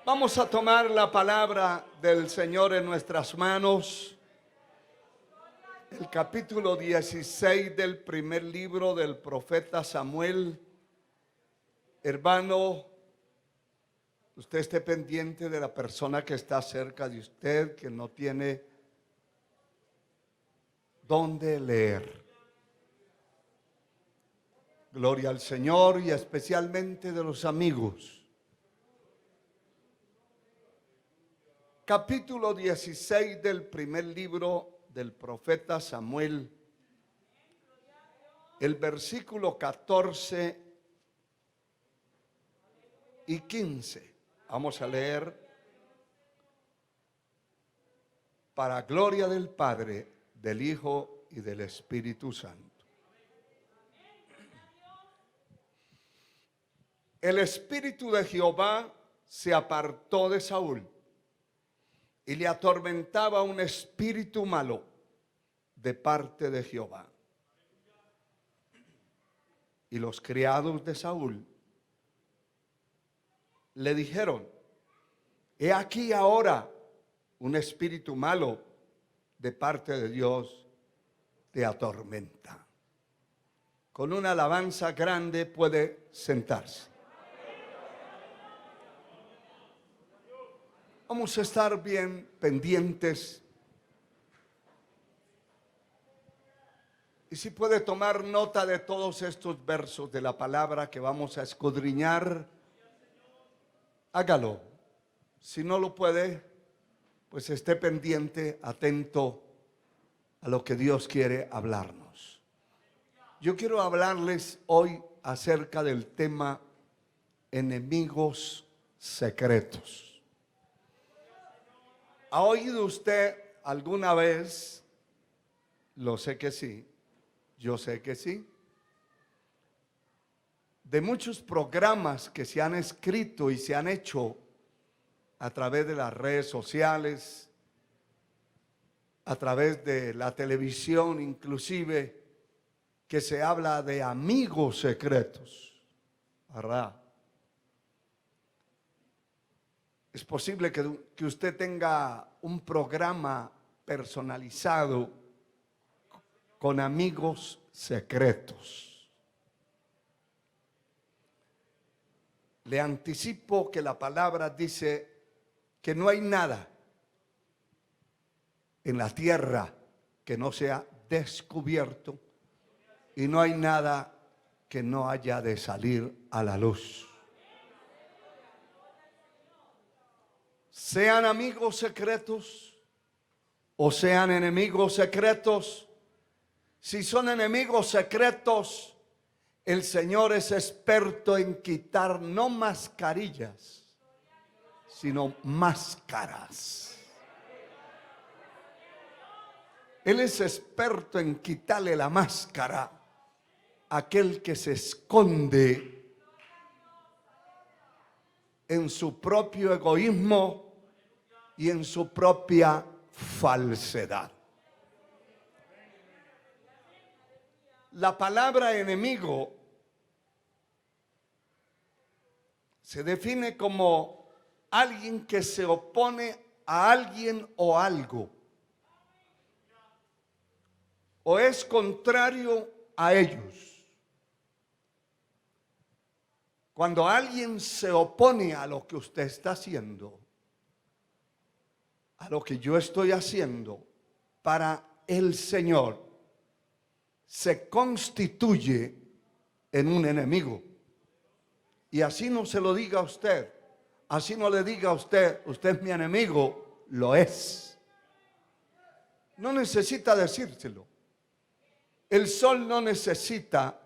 Vamos a tomar la palabra del Señor en nuestras manos. El capítulo 16 del primer libro del profeta Samuel. Hermano, usted esté pendiente de la persona que está cerca de usted, que no tiene dónde leer. Gloria al Señor y especialmente de los amigos. Capítulo 16 del primer libro del profeta Samuel, el versículo 14 y 15. Vamos a leer para gloria del Padre, del Hijo y del Espíritu Santo. El Espíritu de Jehová se apartó de Saúl y le atormentaba un espíritu malo de parte de Jehová. Y los criados de Saúl le dijeron: he aquí ahora un espíritu malo de parte de Dios te atormenta. Con una alabanza grande puede sentarse. Vamos a estar bien pendientes. Y si puede tomar nota de todos estos versos de la palabra que vamos a escudriñar, hágalo. Si no lo puede, pues esté pendiente, atento a lo que Dios quiere hablarnos. Yo quiero hablarles hoy acerca del tema enemigos secretos. ¿Ha oído usted alguna vez? Lo sé que sí, yo sé que sí. De muchos programas que se han escrito y se han hecho a través de las redes sociales, a través de la televisión inclusive, que se habla de amigos secretos, ¿verdad? Es posible que usted tenga un programa personalizado con amigos secretos. Le anticipo que la palabra dice que no hay nada en la tierra que no sea descubierto y no hay nada que no haya de salir a la luz. Sean amigos secretos o sean enemigos secretos, si son enemigos secretos, el Señor es experto en quitar no mascarillas, sino máscaras. Él es experto en quitarle la máscara a aquel que se esconde en su propio egoísmo y en su propia falsedad. La palabra enemigo se define como alguien que se opone a alguien o algo, o es contrario a ellos. Cuando alguien se opone a lo que usted está haciendo, a lo que yo estoy haciendo para el Señor, se constituye en un enemigo. Y así no se lo diga a usted, así no le diga a usted, usted es mi enemigo, lo es. No necesita decírselo. El sol no necesita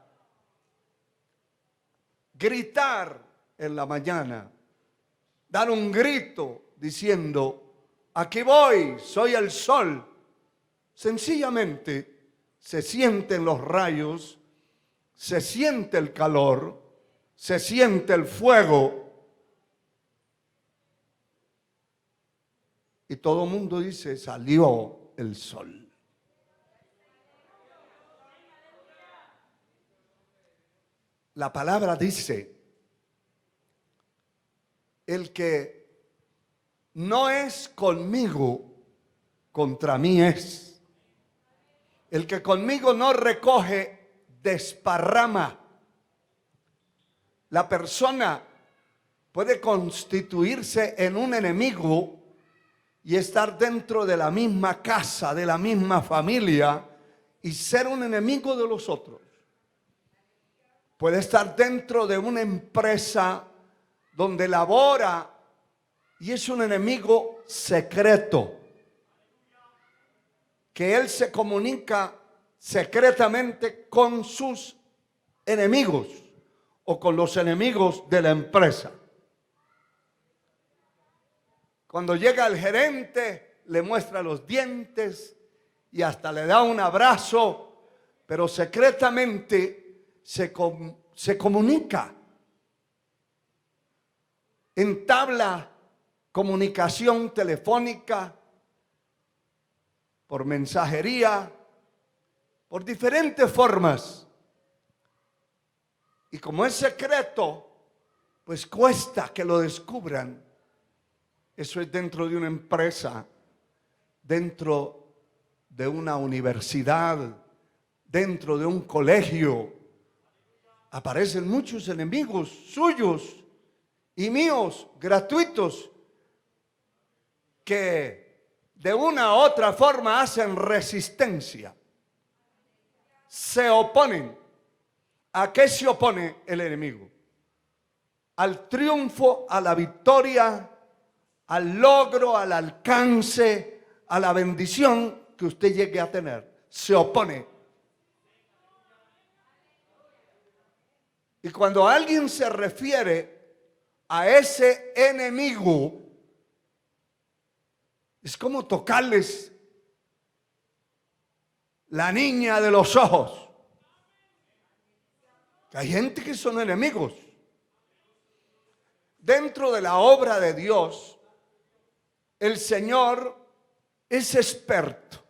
gritar en la mañana, dar un grito diciendo: aquí voy, soy el sol. Sencillamente se sienten los rayos, se siente el calor, se siente el fuego. Y todo el mundo dice: salió el sol. La palabra dice: el que no es conmigo, contra mí es. El que conmigo no recoge, desparrama. La persona puede constituirse en un enemigo y estar dentro de la misma casa, de la misma familia, y ser un enemigo de los otros. Puede estar dentro de una empresa donde labora y es un enemigo secreto, que él se comunica secretamente con sus enemigos o con los enemigos de la empresa. Cuando llega el gerente, le muestra los dientes y hasta le da un abrazo, pero secretamente se comunica, entabla comunicación telefónica, por mensajería, por diferentes formas. Y como es secreto, pues cuesta que lo descubran. Eso es dentro de una empresa, dentro de una universidad, dentro de un colegio. Aparecen muchos enemigos suyos y míos, gratuitos, que de una u otra forma hacen resistencia. Se oponen. ¿A qué se opone el enemigo? Al triunfo, a la victoria, al logro, al alcance, a la bendición que usted llegue a tener. Se opone. Y cuando alguien se refiere a ese enemigo, es como tocarles la niña de los ojos. Hay gente que son enemigos. Dentro de la obra de Dios, el Señor es experto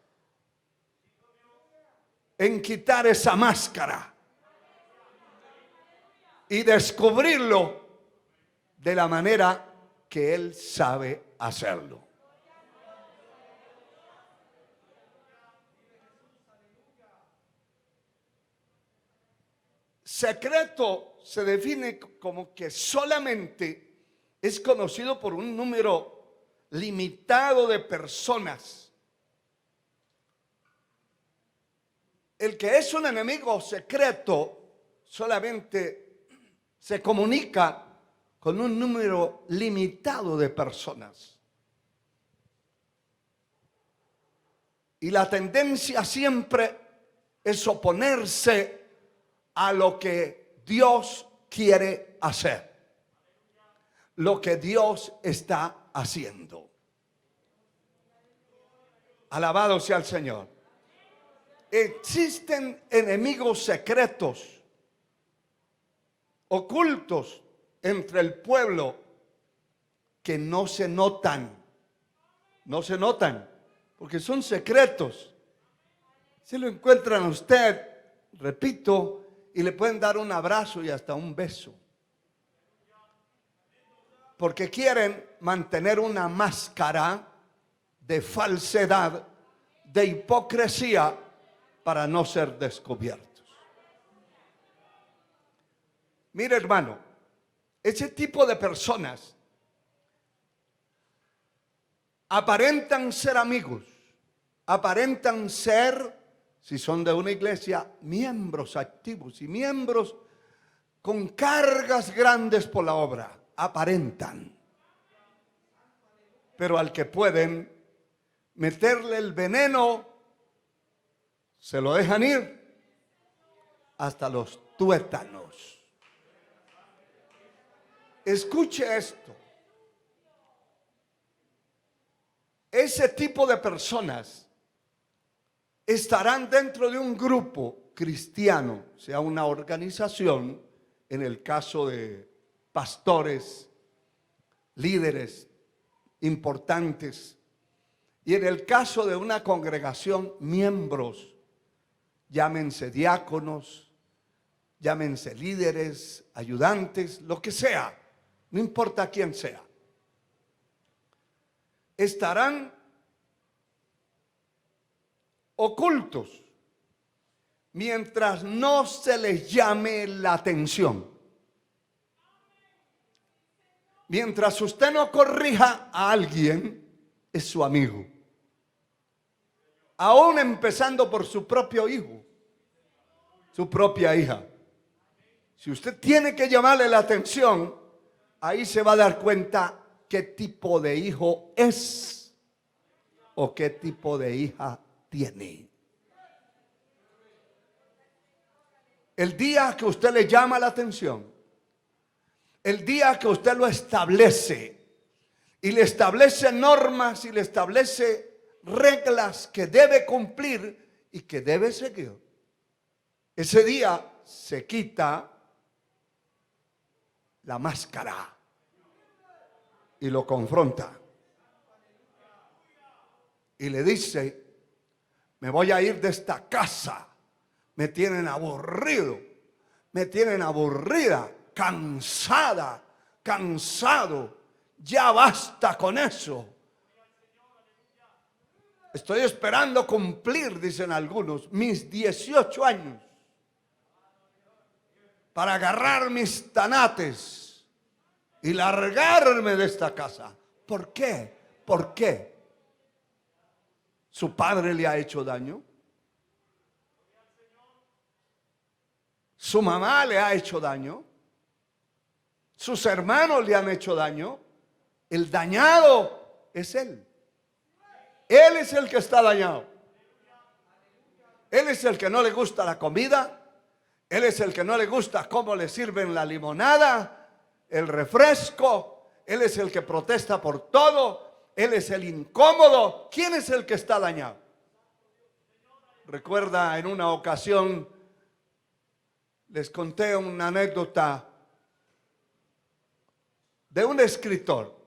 en quitar esa máscara y descubrirlo de la manera que Él sabe hacerlo. Secreto se define como que solamente es conocido por un número limitado de personas. El que es un enemigo secreto solamente se comunica con un número limitado de personas. Y la tendencia siempre es oponerse a lo que Dios quiere hacer, lo que Dios está haciendo. Alabado sea el Señor. Existen enemigos secretos, ocultos entre el pueblo, que no se notan, porque son secretos. Si lo encuentran a usted, repito, y le pueden dar un abrazo y hasta un beso, porque quieren mantener una máscara de falsedad, de hipocresía, para no ser descubiertos. Mire, hermano, ese tipo de personas aparentan ser amigos, aparentan ser, si son de una iglesia, miembros activos y miembros con cargas grandes por la obra. Aparentan. Pero al que pueden meterle el veneno, se lo dejan ir hasta los tuétanos. Escuche esto. Ese tipo de personas estarán dentro de un grupo cristiano, sea una organización, en el caso de pastores, líderes importantes, y en el caso de una congregación, miembros, llámense diáconos, llámense líderes, ayudantes, lo que sea, no importa quién sea. estarán ocultos mientras no se les llame la atención. Mientras usted no corrija a alguien, es su amigo. Aún empezando por su propio hijo, su propia hija. Si usted tiene que llamarle la atención, ahí se va a dar cuenta qué tipo de hijo es o qué tipo de hija tiene. El día que usted le llama la atención, el día que usted lo establece y le establece normas y le establece reglas que debe cumplir y que debe seguir, ese día se quita la máscara y lo confronta y le dice: me voy a ir de esta casa, me tienen aburrido, me tienen aburrida, cansada, cansado, ya basta con eso. Estoy esperando cumplir, dicen algunos, mis 18 años para agarrar mis tanates y largarme de esta casa. ¿Por qué? ¿Por qué? ¿Su padre le ha hecho daño? ¿Su mamá le ha hecho daño? ¿Sus hermanos le han hecho daño? El dañado es él. Él es el que está dañado. Él es el que no le gusta la comida. Él es el que no le gusta cómo le sirven la limonada, el refresco. Él es el que protesta por todo. Él es el incómodo. ¿Quién es el que está dañado? Recuerda, en una ocasión les conté una anécdota de un escritor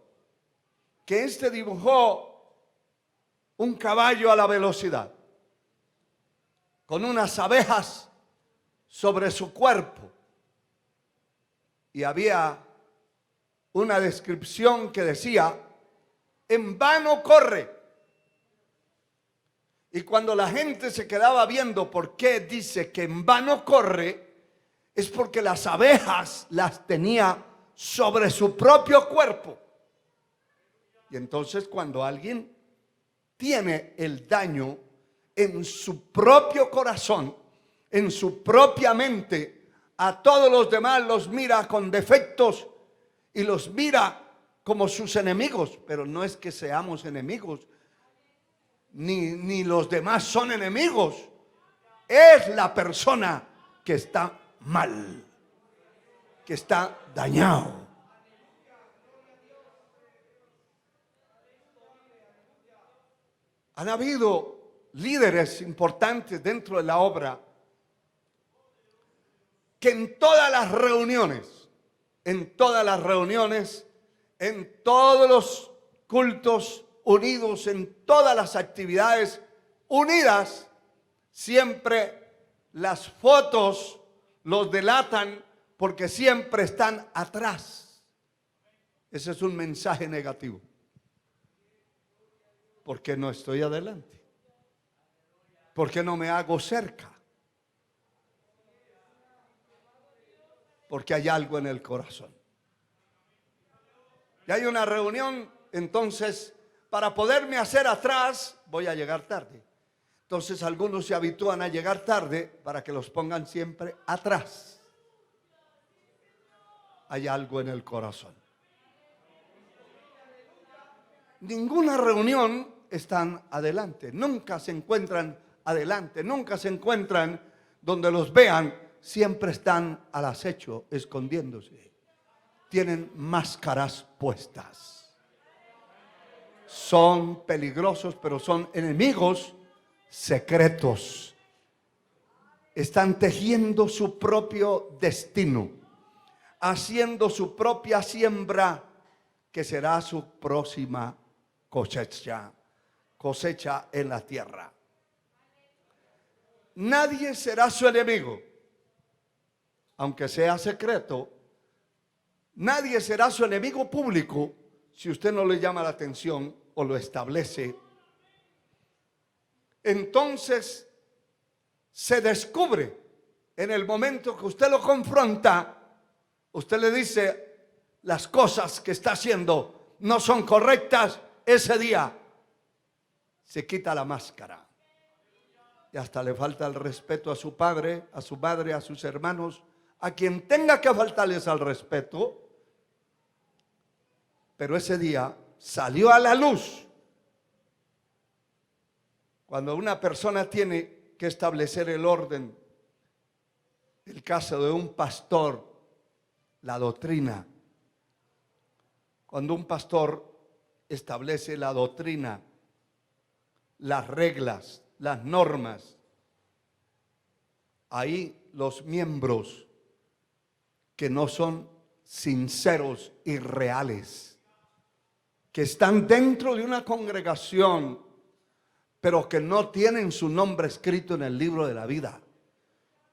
que dibujó un caballo a la velocidad con unas abejas sobre su cuerpo, y había una descripción que decía: en vano corre. Y cuando la gente se quedaba viendo por qué dice que en vano corre, es porque las abejas las tenía sobre su propio cuerpo. Y entonces, cuando alguien tiene el daño en su propio corazón, en su propia mente, a todos los demás los mira con defectos y los mira como sus enemigos. Pero no es que seamos enemigos, ni los demás son enemigos. Es la persona que está mal, que está dañado. Han habido líderes importantes dentro de la obra que en todas las reuniones, en todos los cultos unidos, en todas las actividades unidas, siempre las fotos los delatan porque siempre están atrás. Ese es un mensaje negativo. ¿Por qué no estoy adelante? ¿Por qué no me hago cerca? Porque hay algo en el corazón. Y hay una reunión, entonces, para poderme hacer atrás, voy a llegar tarde. Entonces algunos se habitúan a llegar tarde para que los pongan siempre atrás. Hay algo en el corazón. Ninguna reunión están adelante, nunca se encuentran adelante, nunca se encuentran donde los vean, siempre están al acecho, escondiéndose. Tienen máscaras puestas. Son peligrosos, pero son enemigos secretos. Están tejiendo su propio destino, haciendo su propia siembra, que será su próxima cosecha en la tierra. Nadie será su enemigo, aunque sea secreto. Nadie será su enemigo público si usted no le llama la atención o lo establece, entonces se descubre en el momento que usted lo confronta, usted le dice las cosas que está haciendo no son correctas, ese día se quita la máscara. Y hasta le falta el respeto a su padre, a su madre, a sus hermanos, a quien tenga que faltarles al respeto. Pero ese día salió a la luz. Cuando una persona tiene que establecer el orden, el caso de un pastor, la doctrina. Cuando un pastor establece la doctrina, las reglas, las normas, ahí los miembros que no son sinceros y reales, que están dentro de una congregación, pero que no tienen su nombre escrito en el libro de la vida.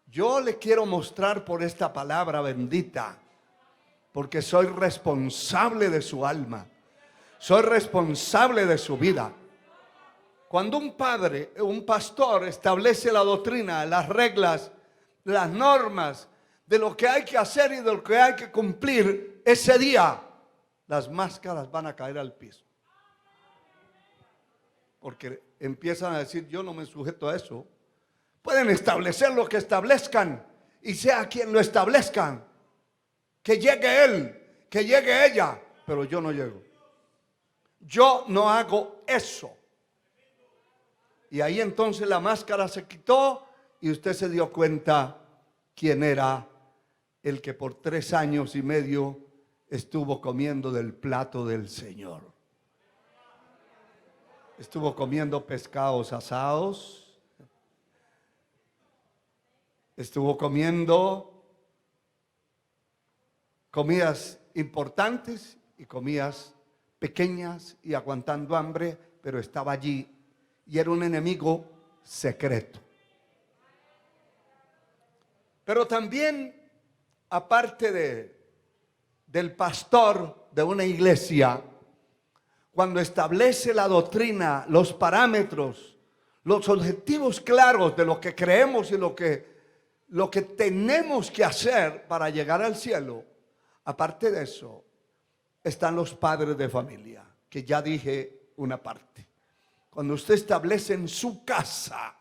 Yo le quiero mostrar por esta palabra bendita, porque soy responsable de su alma, soy responsable de su vida. Cuando un padre, un pastor establece la doctrina, las reglas, las normas de lo que hay que hacer y de lo que hay que cumplir, ese día las máscaras van a caer al piso. Porque empiezan a decir, yo no me sujeto a eso. Pueden establecer lo que establezcan y sea quien lo establezcan. Que llegue él, que llegue ella, pero yo no llego. Yo no hago eso. Y ahí entonces la máscara se quitó y usted se dio cuenta quién era el que por 3 años y medio estuvo comiendo del plato del Señor. Estuvo comiendo pescados asados. Estuvo comiendo comidas importantes y comidas pequeñas y aguantando hambre, pero estaba allí y era un enemigo secreto. Pero también, aparte del pastor de una iglesia, cuando establece la doctrina, los parámetros, los objetivos claros de lo que creemos y lo que tenemos que hacer para llegar al cielo, aparte de eso, están los padres de familia, que ya dije una parte. Cuando usted establece en su casa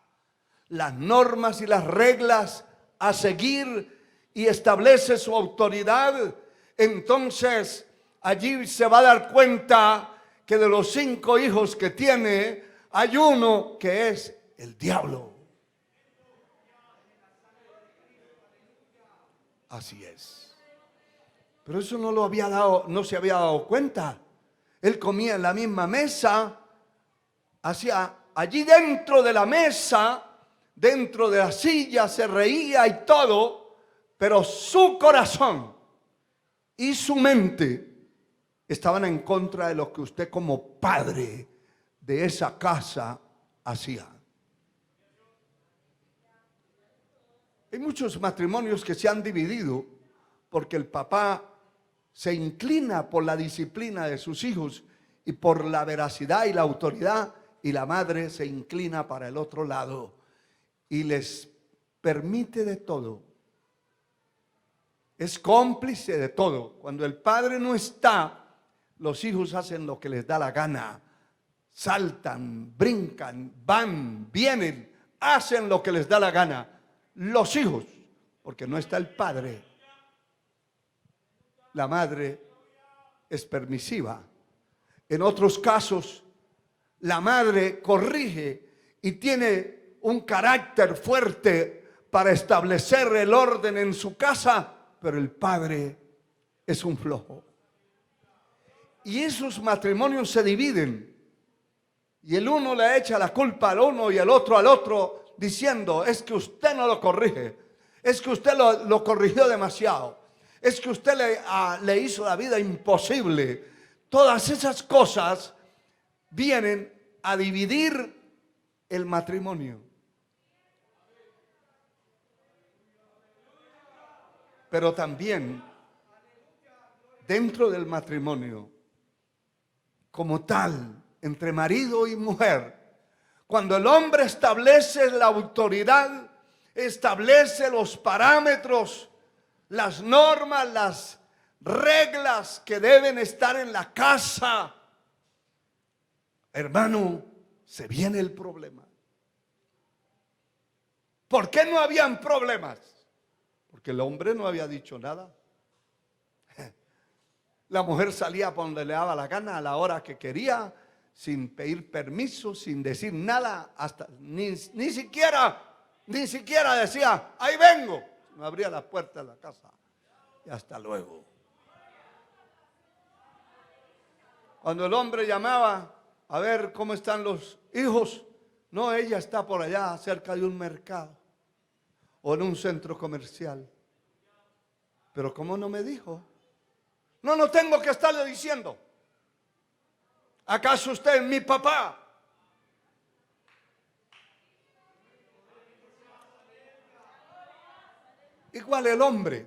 las normas y las reglas a seguir y establece su autoridad, entonces allí se va a dar cuenta que de los 5 hijos que tiene, hay uno que es el diablo. Así es. Pero eso no se había dado cuenta. Él comía en la misma mesa, hacía allí dentro de la mesa, dentro de la silla, se reía y todo, pero su corazón y su mente estaban en contra de lo que usted como padre de esa casa hacía. Hay muchos matrimonios que se han dividido porque el papá se inclina por la disciplina de sus hijos y por la veracidad y la autoridad, y la madre se inclina para el otro lado y les permite de todo. Es cómplice de todo. Cuando el padre no está, los hijos hacen lo que les da la gana. Saltan, brincan, van, vienen, hacen lo que les da la gana. Los hijos, porque no está el padre. La madre es permisiva. En otros casos, la madre corrige y tiene un carácter fuerte para establecer el orden en su casa, pero el padre es un flojo. Y esos matrimonios se dividen. Y el uno le echa la culpa al uno y el otro al otro, diciendo, es que usted no lo corrige, es que usted lo corrigió demasiado, es que usted le hizo la vida imposible. Todas esas cosas vienen a dividir el matrimonio. Pero también dentro del matrimonio, como tal, entre marido y mujer, cuando el hombre establece la autoridad, establece los parámetros, las normas, las reglas que deben estar en la casa, hermano, se viene el problema. ¿Por qué no habían problemas? Porque el hombre no había dicho nada. La mujer salía por donde le daba la gana, a la hora que quería, sin pedir permiso, sin decir nada, hasta ni siquiera decía, ahí vengo. Me abría la puerta de la casa y hasta luego. Cuando el hombre llamaba a ver cómo están los hijos, no, ella está por allá cerca de un mercado o en un centro comercial. Pero ¿cómo no me dijo? No tengo que estarle diciendo. ¿Acaso usted es mi papá? Igual el hombre.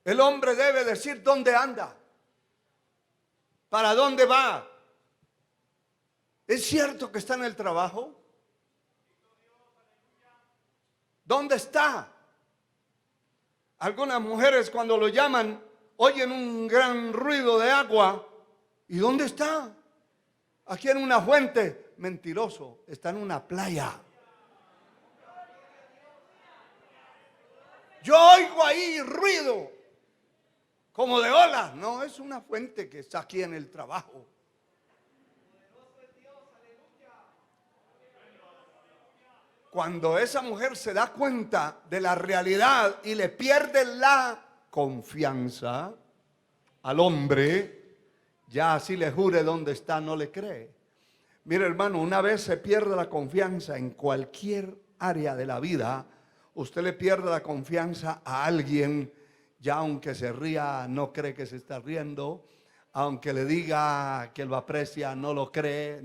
El hombre debe decir dónde anda, para dónde va. ¿Es cierto que está en el trabajo? ¿Dónde está? Algunas mujeres cuando lo llaman oyen un gran ruido de agua. ¿Y dónde está? Aquí en una fuente. Mentiroso, está en una playa. Yo oigo ahí ruido como de olas. No, es una fuente que está aquí en el trabajo. Cuando esa mujer se da cuenta de la realidad y le pierde la confianza al hombre, ya así le jure dónde está, no le cree. Mire, hermano, una vez se pierde la confianza en cualquier área de la vida, usted le pierde la confianza a alguien, ya aunque se ría, no cree que se está riendo, aunque le diga que lo aprecia, no lo cree,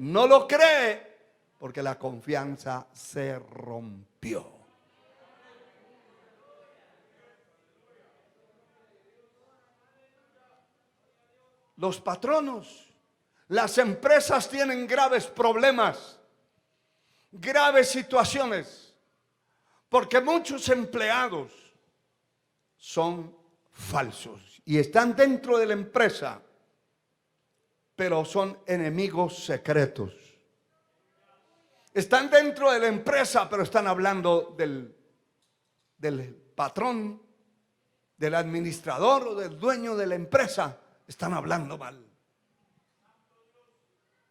porque la confianza se rompió. Los patronos, las empresas tienen graves problemas, graves situaciones, porque muchos empleados son falsos y están dentro de la empresa, pero son enemigos secretos. Están dentro de la empresa, pero están hablando del patrón, del administrador o del dueño de la empresa. Están hablando mal.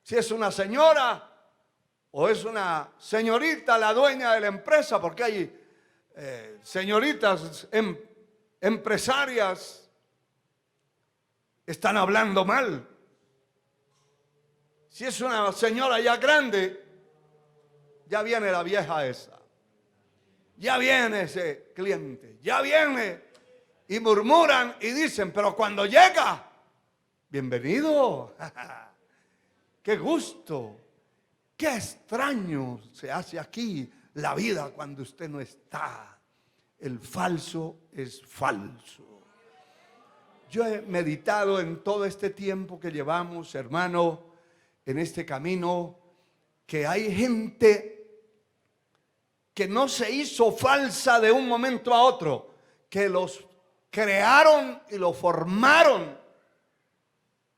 Si es una señora o es una señorita la dueña de la empresa, porque hay señoritas empresarias, están hablando mal. Si es una señora ya grande, ya viene la vieja esa, ya viene ese cliente, ya viene, y murmuran y dicen, pero cuando llega, bienvenido, qué gusto, qué extraño se hace aquí la vida cuando usted no está. El falso es falso. Yo he meditado en todo este tiempo que llevamos, hermano, en este camino, que hay gente que no se hizo falsa de un momento a otro, que los crearon y lo formaron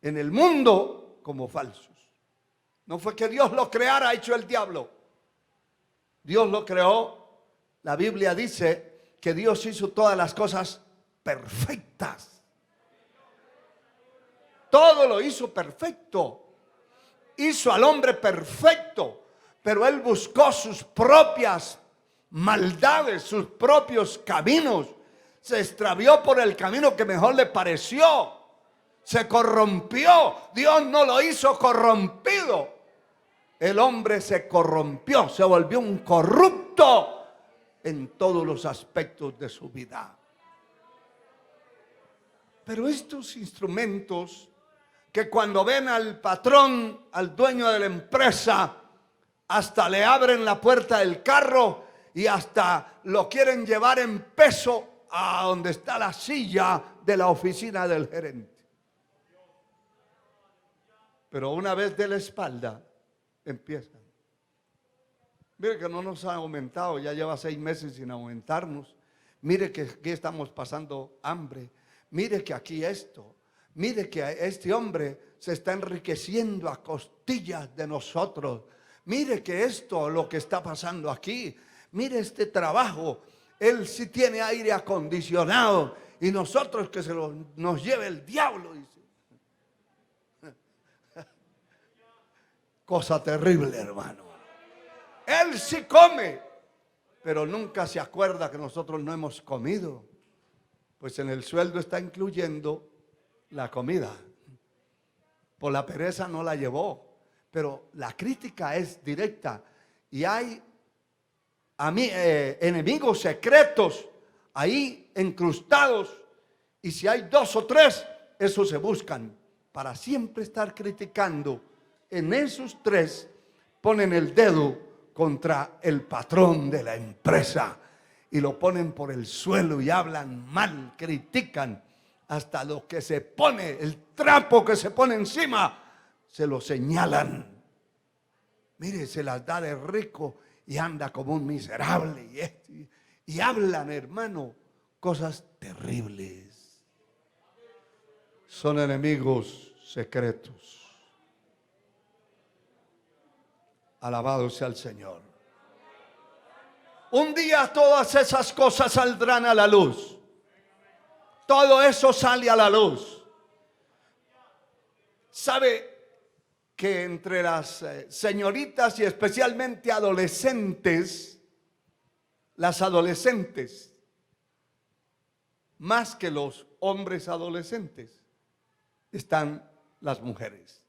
en el mundo como falsos. No fue que Dios lo creara hecho el diablo. Dios lo creó. La Biblia dice que Dios hizo todas las cosas perfectas. Todo lo hizo perfecto. Hizo al hombre perfecto, pero él buscó sus propias maldades, sus propios caminos. Se extravió por el camino que mejor le pareció. Se corrompió. Dios no lo hizo corrompido. El hombre se corrompió, se volvió un corrupto en todos los aspectos de su vida. Pero estos instrumentos que cuando ven al patrón, al dueño de la empresa, hasta le abren la puerta del carro y hasta lo quieren llevar en peso a donde está la silla de la oficina del gerente. Pero una vez de la espalda, empiezan. Mire que no nos ha aumentado, ya lleva 6 meses sin aumentarnos. Mire que aquí estamos pasando hambre. Mire que aquí esto. Mire que este hombre se está enriqueciendo a costillas de nosotros. Mire que esto, lo que está pasando aquí. Mire este trabajo. Él sí tiene aire acondicionado. Y nosotros que nos lleve el diablo. Dice. Cosa terrible, hermano. Él sí come, pero nunca se acuerda que nosotros no hemos comido. Pues en el sueldo está incluyendo la comida. Por la pereza no la llevó. Pero la crítica es directa. Y hay enemigos secretos ahí incrustados. Y si hay 2 o 3, esos se buscan para siempre estar criticando. En esos 3 ponen el dedo contra el patrón de la empresa y lo ponen por el suelo y hablan mal, critican, hasta lo que se pone, el trapo que se pone encima, se lo señalan. Mire, se las da de rico y anda como un miserable y hablan, hermano, cosas terribles. Son enemigos secretos. Alabado sea el Señor. Un día todas esas cosas saldrán a la luz. Todo eso sale a la luz. ¿Sabe que entre las señoritas y especialmente adolescentes, las adolescentes, más que los hombres adolescentes, están las mujeres?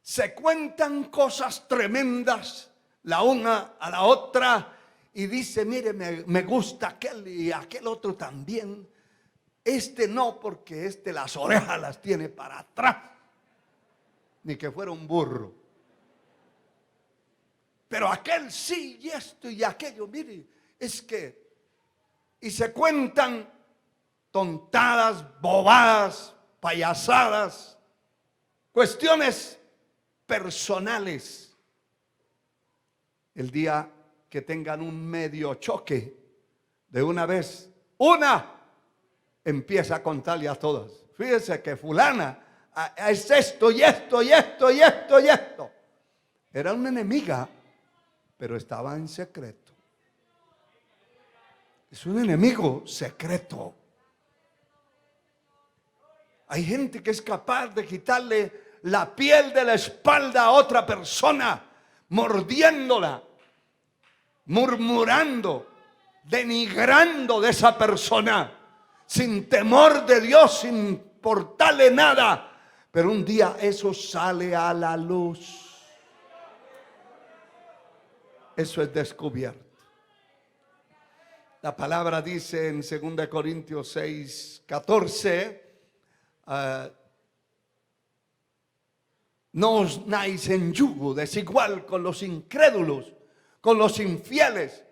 Se cuentan cosas tremendas la una a la otra y dice, mire, me gusta aquel y aquel otro también. Este no, porque este las orejas las tiene para atrás. Ni que fuera un burro. Pero aquel sí, y esto y aquello, mire, es que... Y se cuentan tontadas, bobadas, payasadas, cuestiones personales. El día que tengan un medio choque, de una vez, empieza a contarle a todas. Fíjese que fulana es esto y esto y esto y esto y esto. Era una enemiga, pero estaba en secreto. Es un enemigo secreto. Hay gente que es capaz de quitarle la piel de la espalda a otra persona, mordiéndola, murmurando, denigrando de esa persona, sin temor de Dios, sin importarle nada. Pero un día eso sale a la luz. Eso es descubierto. La palabra dice en 2 Corintios 6, 14, no os unáis en yugo desigual con los incrédulos, con los infieles,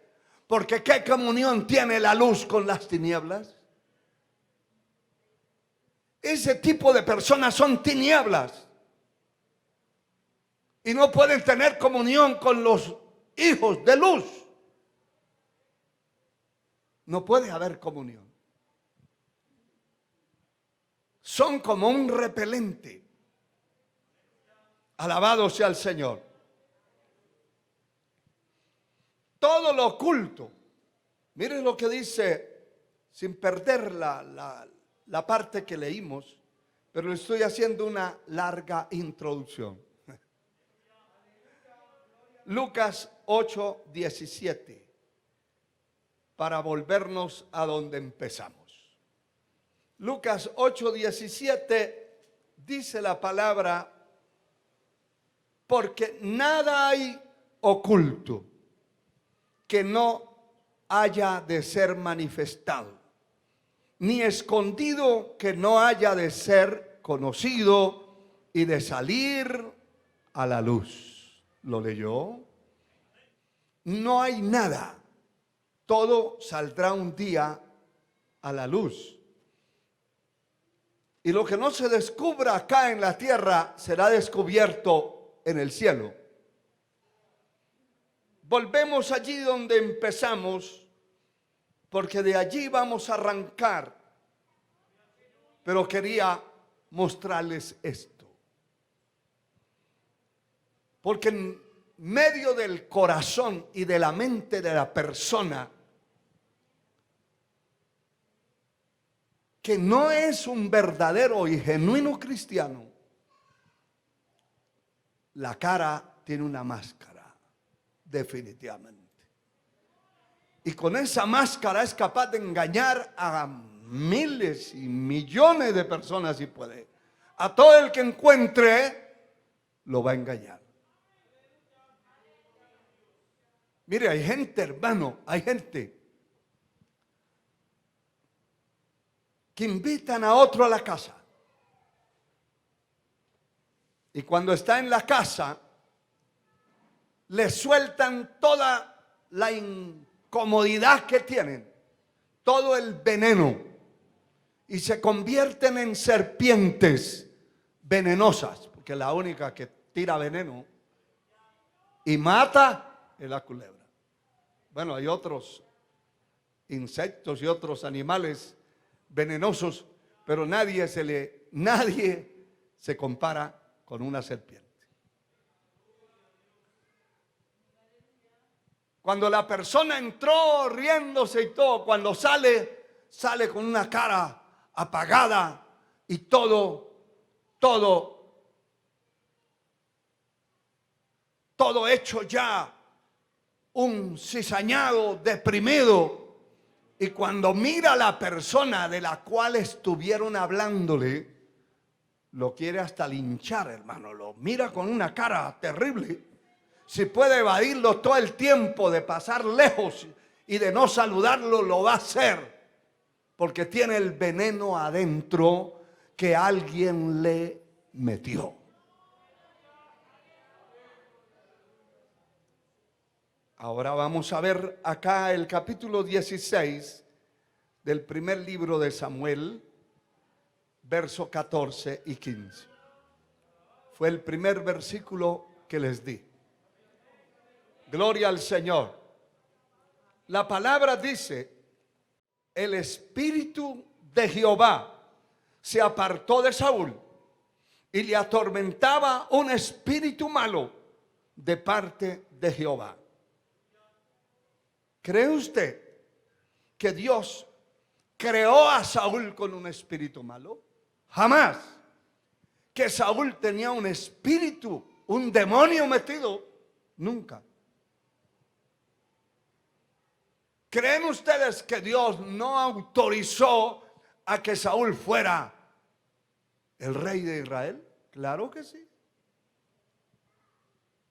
porque ¿qué comunión tiene la luz con las tinieblas? Ese tipo de personas son tinieblas y no pueden tener comunión con los hijos de luz. No puede haber comunión. Son como un repelente. Alabado sea el Señor. Todo lo oculto. Miren lo que dice, sin perder la parte que leímos, pero le estoy haciendo una larga introducción. Lucas 8:17, para volvernos a donde empezamos. Lucas 8:17 dice la palabra: porque nada hay oculto que no haya de ser manifestado, ni escondido que no haya de ser conocido y de salir a la luz. ¿Lo leyó? No hay nada. Todo saldrá un día a la luz. Y lo que no se descubra acá en la tierra será descubierto en el cielo. Volvemos allí donde empezamos, porque de allí vamos a arrancar. Pero quería mostrarles esto. Porque en medio del corazón y de la mente de la persona que no es un verdadero y genuino cristiano, la cara tiene una máscara, definitivamente. Y con esa máscara es capaz de engañar a miles y millones de personas si puede. A todo el que encuentre lo va a engañar. Mire, hay gente, hermano, hay gente que invitan a otro a la casa. Y cuando está en la casa, le sueltan toda la incomodidad que tienen, todo el veneno, y se convierten en serpientes venenosas, porque la única que tira veneno y mata es la culebra. Bueno, hay otros insectos y otros animales venenosos, pero nadie se compara con una serpiente. Cuando la persona entró riéndose y todo, cuando sale con una cara apagada y todo hecho ya un cizañado, deprimido. Y cuando mira a la persona de la cual estuvieron hablándole, lo quiere hasta linchar, hermano. Lo mira con una cara terrible. Si puede evadirlo todo el tiempo, de pasar lejos y de no saludarlo, lo va a hacer. Porque tiene el veneno adentro que alguien le metió. Ahora vamos a ver acá el capítulo 16 del primer libro de Samuel, versos 14 y 15. Fue el primer versículo que les di. Gloria al Señor. La palabra dice: el espíritu de Jehová se apartó de Saúl y le atormentaba un espíritu malo de parte de Jehová. ¿Cree usted que Dios creó a Saúl con un espíritu malo? Jamás. Que Saúl tenía un espíritu, un demonio metido, nunca. ¿Creen ustedes que Dios no autorizó a que Saúl fuera el rey de Israel? Claro que sí.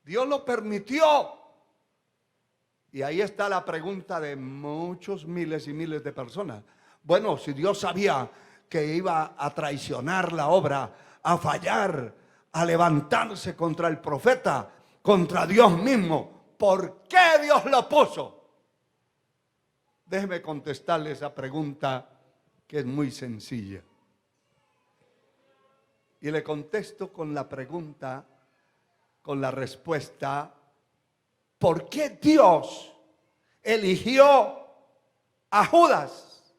Dios lo permitió. Y ahí está la pregunta de muchos miles y miles de personas. Bueno, si Dios sabía que iba a traicionar la obra, a fallar, a levantarse contra el profeta, contra Dios mismo, ¿por qué Dios lo puso? Déjeme contestarle esa pregunta, que es muy sencilla. Y le contesto con la pregunta, con la respuesta: ¿por qué Dios eligió a Judas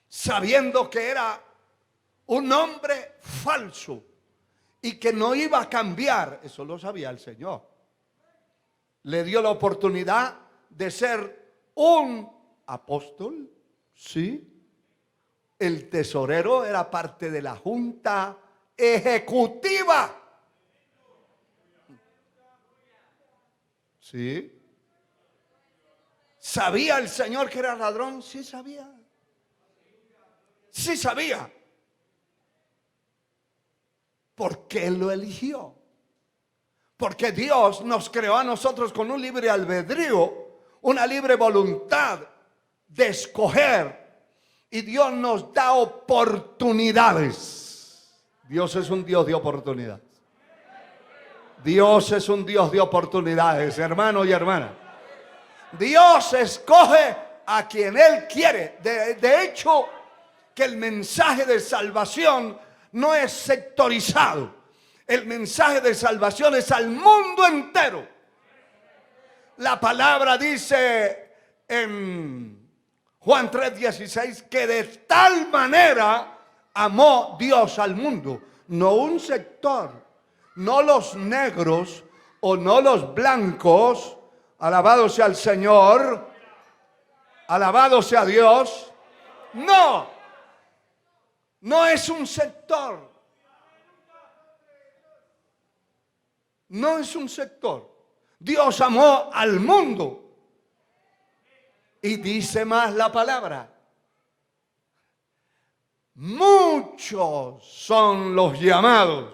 sabiendo que era un hombre falso y que no iba a cambiar? Eso lo sabía el Señor. Le dio la oportunidad de ser un apóstol, sí. El tesorero era parte de la junta ejecutiva. Sí. ¿Sabía el Señor que era ladrón? Sí sabía. Sí sabía. ¿Por qué lo eligió? Porque Dios nos creó a nosotros con un libre albedrío, una libre voluntad de escoger. Y Dios nos da oportunidades. Dios es un Dios de oportunidades. Dios es un Dios de oportunidades, hermano y hermana. Dios escoge a quien Él quiere. De hecho, que el mensaje de salvación no es sectorizado. El mensaje de salvación es al mundo entero. La palabra dice en Juan 3:16 que de tal manera amó Dios al mundo. No un sector, no los negros o no los blancos. Alabado sea el Señor, alabado sea Dios. No, no es un sector. No es un sector. Dios amó al mundo. Y dice más la palabra: muchos son los llamados.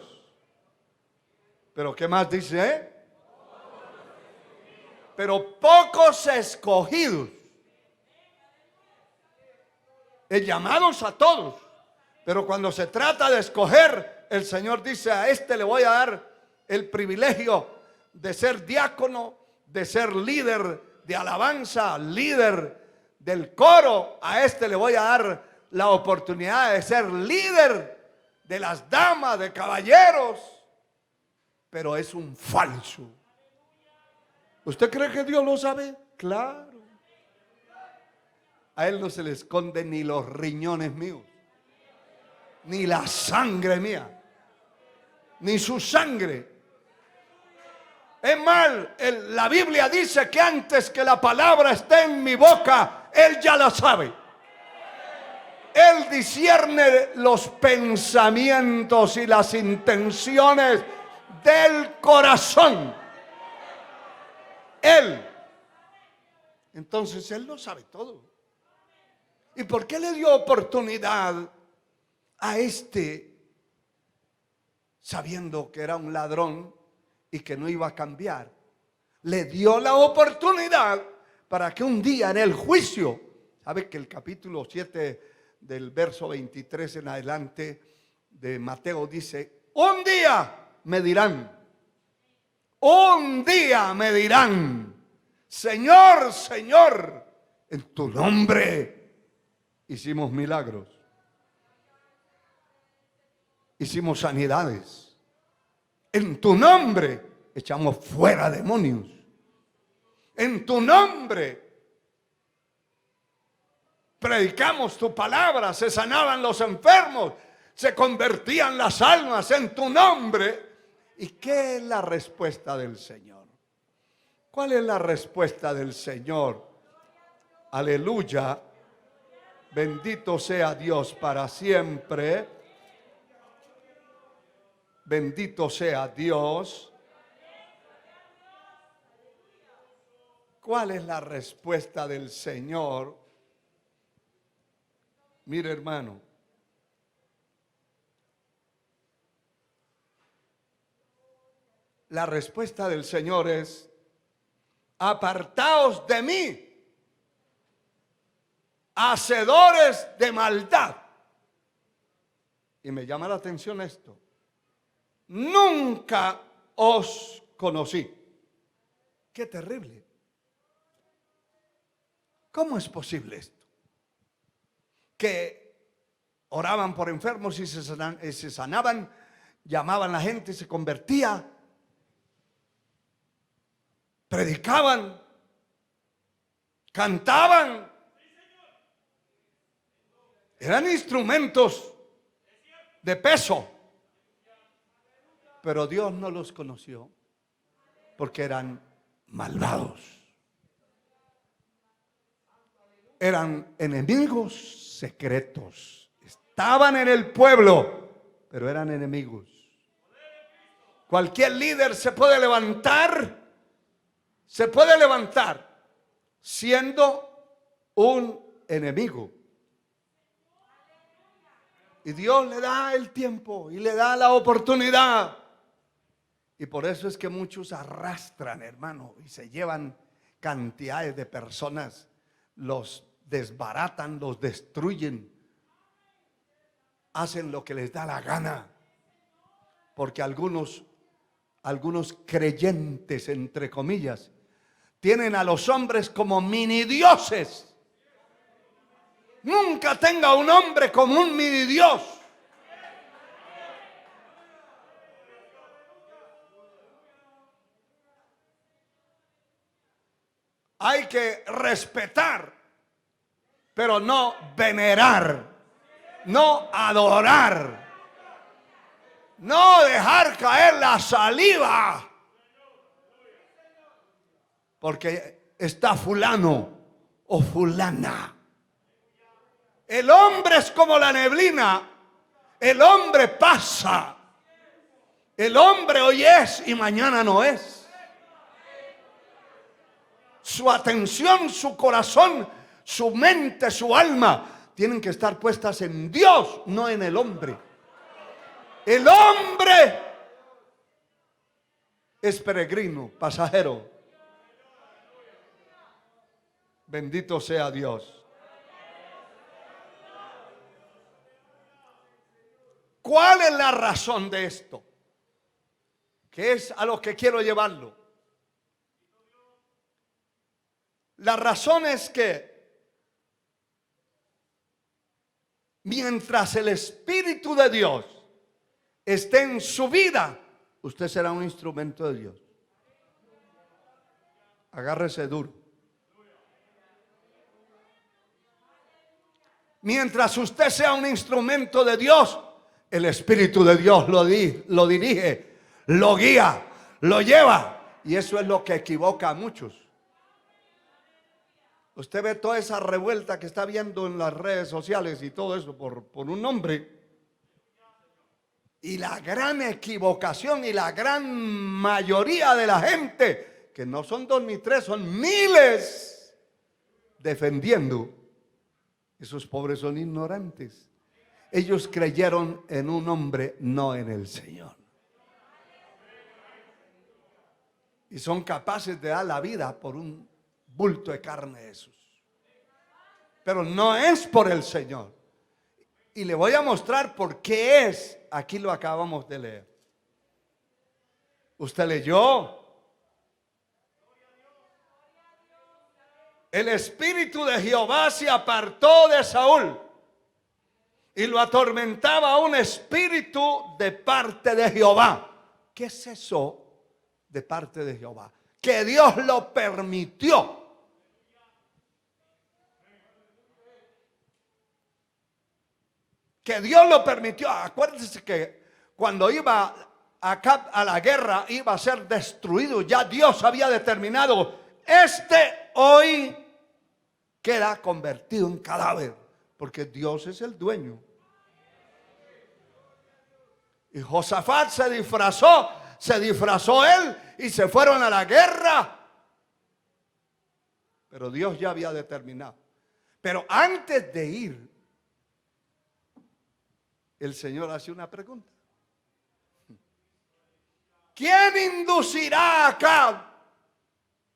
Pero ¿qué más dice? Pero pocos escogidos. Llamados a todos. Pero cuando se trata de escoger, el Señor dice: a este le voy a dar el privilegio de ser diácono, de ser líder de alabanza, líder del coro. A este le voy a dar la oportunidad de ser líder de las damas, de caballeros. Pero es un falso. ¿Usted cree que Dios lo sabe? Claro. A Él no se le esconden ni los riñones míos, ni la sangre mía, ni su sangre. Es más, la Biblia dice que antes que la palabra esté en mi boca, Él ya la sabe. Él discierne los pensamientos y las intenciones del corazón. Él. Entonces Él lo sabe todo. ¿Y por qué le dio oportunidad a este, sabiendo que era un ladrón y que no iba a cambiar? Le dio la oportunidad para que un día en el juicio, ¿sabe que el capítulo 7 del verso 23 en adelante de Mateo dice: un día me dirán, Señor, Señor, en tu nombre hicimos milagros, hicimos sanidades, en tu nombre echamos fuera demonios, en tu nombre predicamos tu palabra, se sanaban los enfermos, se convertían las almas en tu nombre. ¿Y qué es la respuesta del Señor? ¿Cuál es la respuesta del Señor? Aleluya. Bendito sea Dios para siempre. Bendito sea Dios. ¿Cuál es la respuesta del Señor? Mire, hermano, la respuesta del Señor es: apartaos de mí, hacedores de maldad. Y me llama la atención esto: nunca os conocí. Qué terrible. ¿Cómo es posible esto? Que oraban por enfermos y se sanaban, llamaban a la gente y se convertía, predicaban, cantaban, eran instrumentos de peso, pero Dios no los conoció porque eran malvados, eran enemigos secretos, estaban en el pueblo, pero eran enemigos. Cualquier líder se puede levantar siendo un enemigo. Y Dios le da el tiempo y le da la oportunidad. Y por eso es que muchos arrastran, hermano, y se llevan cantidades de personas, los desbaratan, los destruyen, hacen lo que les da la gana, porque algunos creyentes, entre comillas, tienen a los hombres como mini dioses. Nunca tenga un hombre como un mini Dios. Hay que respetar, pero no venerar, no adorar, no dejar caer la saliva, porque está fulano o fulana. El hombre es como la neblina, el hombre pasa, el hombre hoy es y mañana no es. Su atención, su corazón, su mente, su alma tienen que estar puestas en Dios, no en el hombre. El hombre es peregrino, pasajero. Bendito sea Dios. ¿Cuál es la razón de esto? ¿Qué es a lo que quiero llevarlo? La razón es que mientras el Espíritu de Dios esté en su vida, usted será un instrumento de Dios. Agárrese duro. Mientras usted sea un instrumento de Dios, el Espíritu de Dios lo dirige, lo guía, lo lleva. Y eso es lo que equivoca a muchos. Usted ve toda esa revuelta que está viendo en las redes sociales y todo eso por un nombre. Y la gran equivocación y la gran mayoría de la gente, que no son 2 ni 3, son miles, defendiendo. Esos pobres son ignorantes. Ellos creyeron en un hombre, no en el Señor. Y son capaces de dar la vida por un bulto de carne de esos. Pero no es por el Señor. Y le voy a mostrar por qué es. Aquí lo acabamos de leer. Usted leyó. El espíritu de Jehová se apartó de Saúl y lo atormentaba un espíritu de parte de Jehová. ¿Qué es eso de parte de Jehová? Que Dios lo permitió. Que Dios lo permitió. Acuérdense que cuando iba Acab a la guerra iba a ser destruido. Ya Dios había determinado, hoy queda convertido en cadáver, porque Dios es el dueño. Y Josafat se disfrazó él y se fueron a la guerra. Pero Dios ya había determinado. Pero antes de ir, el Señor hace una pregunta. ¿Quién inducirá a Acab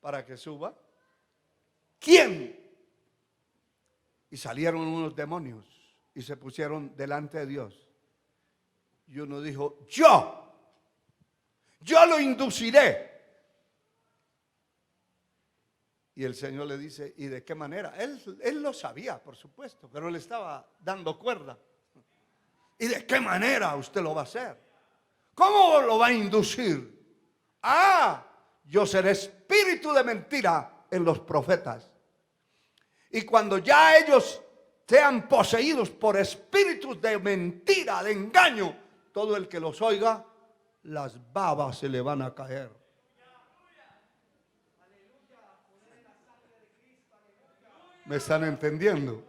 para que suba? ¿Quién? Y salieron unos demonios y se pusieron delante de Dios. Y uno dijo, yo lo induciré. Y el Señor le dice, ¿y de qué manera? Él lo sabía, por supuesto, pero le estaba dando cuerda. ¿Y de qué manera usted lo va a hacer? ¿Cómo lo va a inducir? Yo seré espíritu de mentira en los profetas. Y cuando ya ellos sean poseídos por espíritus de mentira, de engaño, todo el que los oiga, las babas se le van a caer. ¿Me están entendiendo?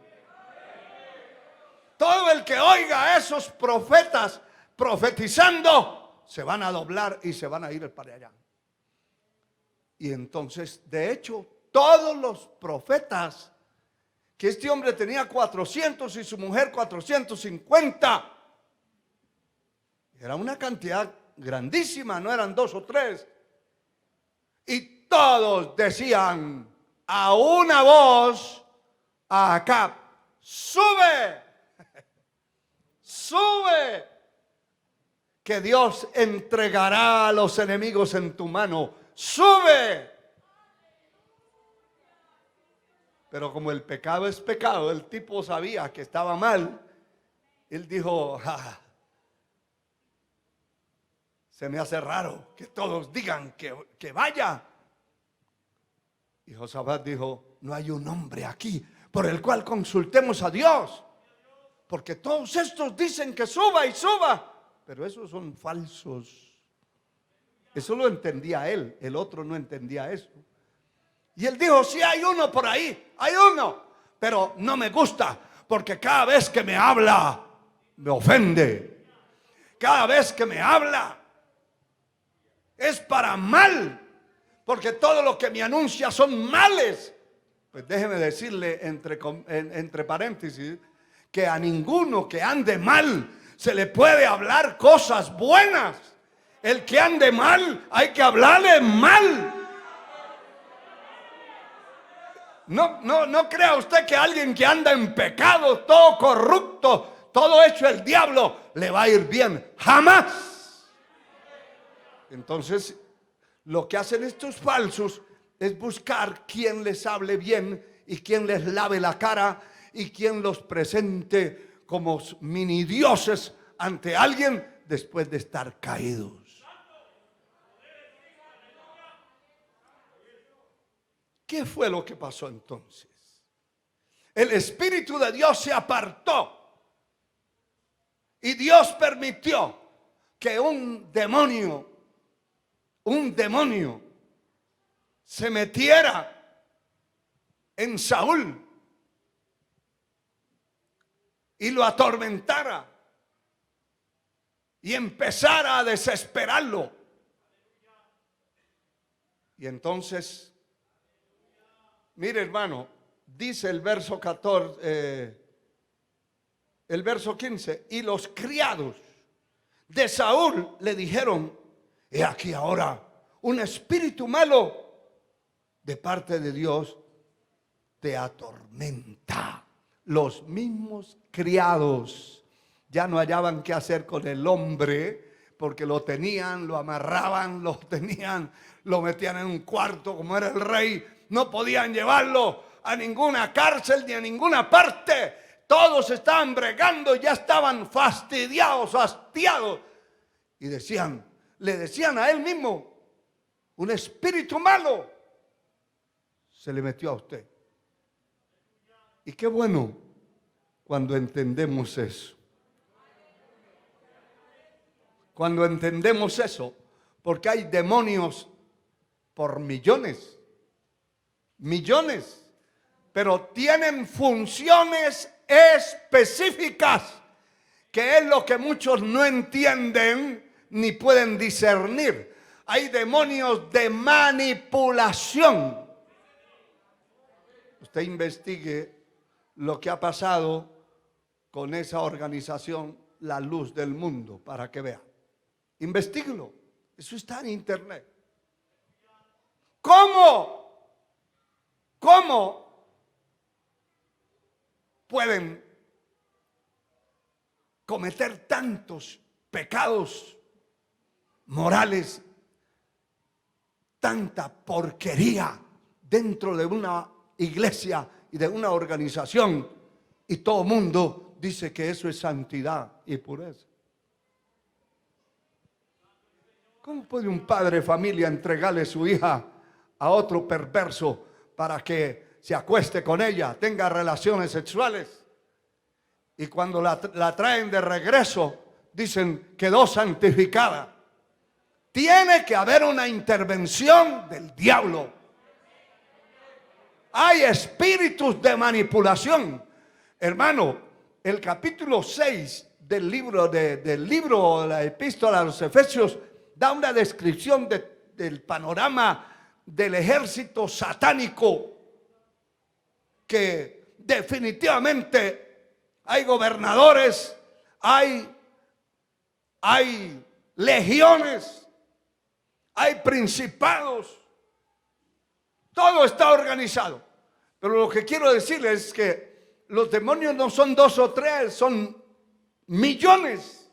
Todo el que oiga a esos profetas profetizando, se van a doblar y se van a ir para allá. Y entonces, de hecho, todos los profetas, que este hombre tenía 400 y su mujer 450, era una cantidad grandísima, no eran 2 o 3. Y todos decían a una voz a Acab, sube, sube, que Dios entregará a los enemigos en tu mano, sube. Pero como el pecado es pecado, el tipo sabía que estaba mal. Él dijo, se me hace raro que todos digan que vaya. Y Josafat dijo, no hay un hombre aquí por el cual consultemos a Dios, porque todos estos dicen que suba y suba, pero esos son falsos. Eso lo entendía él, el otro no entendía eso. Y él dijo, sí hay uno por ahí, hay uno, pero no me gusta, porque cada vez que me habla, me ofende. Cada vez que me habla, es para mal, porque todo lo que me anuncia son males. Pues déjeme decirle entre paréntesis, que a ninguno que ande mal se le puede hablar cosas buenas. El que ande mal, hay que hablarle mal. No crea usted que alguien que anda en pecado, todo corrupto, todo hecho el diablo, le va a ir bien. Jamás. Entonces, lo que hacen estos falsos es buscar quien les hable bien y quien les lave la cara y quien los presente como mini dioses ante alguien después de estar caídos. ¿Qué fue lo que pasó entonces? El Espíritu de Dios se apartó y Dios permitió que un demonio se metiera en Saúl y lo atormentara y empezara a desesperarlo. Y entonces, mire hermano, dice el verso 14, el verso 15, y los criados de Saúl le dijeron, he aquí ahora un espíritu malo de parte de Dios te atormenta. Los mismos criados ya no hallaban qué hacer con el hombre, porque lo tenían, lo amarraban, lo tenían, lo metían en un cuarto como era el rey. No podían llevarlo a ninguna cárcel ni a ninguna parte. Todos estaban bregando, ya estaban fastidiados, hastiados. Y le decían a él mismo, un espíritu malo se le metió a usted. Y qué bueno cuando entendemos eso. Cuando entendemos eso, porque hay demonios por millones, pero tienen funciones específicas, que es lo que muchos no entienden ni pueden discernir. Hay demonios de manipulación. Usted investigue lo que ha pasado con esa organización, La Luz del Mundo, para que vea. Investíguelo. Eso está en internet. ¿Cómo pueden cometer tantos pecados morales, tanta porquería dentro de una iglesia y de una organización, y todo el mundo dice que eso es santidad y pureza? ¿Cómo puede un padre de familia entregarle su hija a otro perverso para que se acueste con ella, tenga relaciones sexuales? Y cuando la traen de regreso, dicen, quedó santificada. Tiene que haber una intervención del diablo. Hay espíritus de manipulación. Hermano, el capítulo 6 del libro de la epístola a los Efesios da una descripción del panorama del ejército satánico, que definitivamente hay gobernadores, hay legiones, hay principados, todo está organizado. Pero lo que quiero decirles es que los demonios no son 2 o 3, son millones.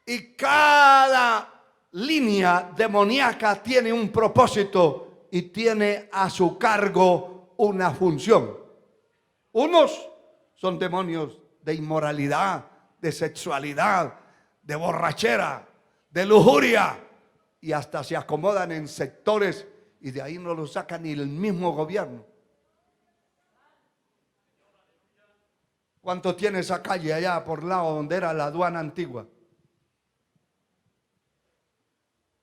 Y cada línea demoníaca tiene un propósito y tiene a su cargo una función. Unos son demonios de inmoralidad, de sexualidad, de borrachera, de lujuria, y hasta se acomodan en sectores y de ahí no lo saca ni el mismo gobierno. ¿Cuánto tiene esa calle allá por lado donde era la aduana antigua?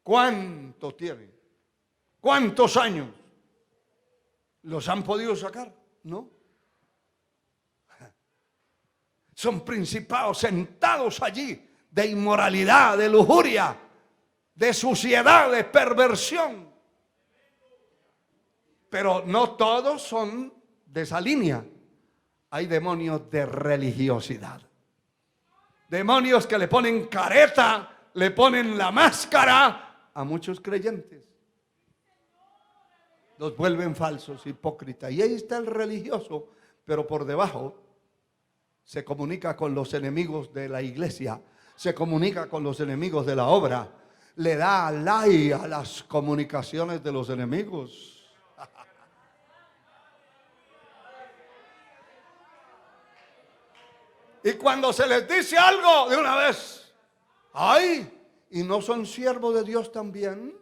¿Cuánto tiene? ¿Cuántos años? ¿Los han podido sacar? No. Son principados sentados allí de inmoralidad, de lujuria, de suciedad, de perversión. Pero no todos son de esa línea. Hay demonios de religiosidad. Demonios que le ponen careta, le ponen la máscara a muchos creyentes. Los vuelven falsos, hipócritas. Y ahí está el religioso, pero por debajo se comunica con los enemigos de la iglesia, se comunica con los enemigos de la obra, le da like a las comunicaciones de los enemigos. Y cuando se les dice algo, de una vez, ¡ay! ¿Y no son siervos de Dios también?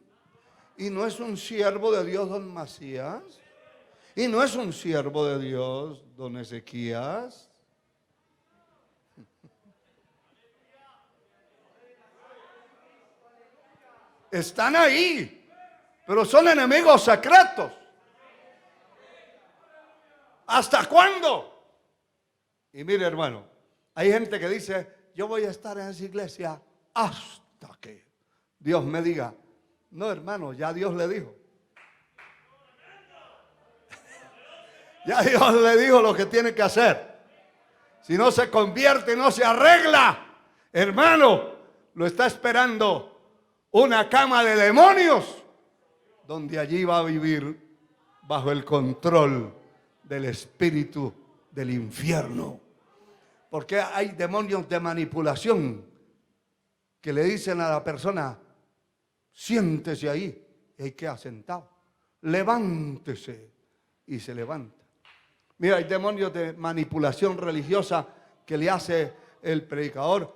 ¿Y no es un siervo de Dios don Macías? ¿Y no es un siervo de Dios don Ezequías? Están ahí, pero son enemigos secretos. ¿Hasta cuándo? Y mire, hermano, hay gente que dice, yo voy a estar en esa iglesia hasta que Dios me diga. No, hermano, ya Dios le dijo. Ya Dios le dijo lo que tiene que hacer. Si no se convierte, no se arregla, hermano, lo está esperando una cama de demonios, donde allí va a vivir bajo el control del espíritu del infierno. Porque hay demonios de manipulación que le dicen a la persona, siéntese ahí, y hay que asentado, levántese, y se levanta. Mira, hay demonios de manipulación religiosa que le hace el predicador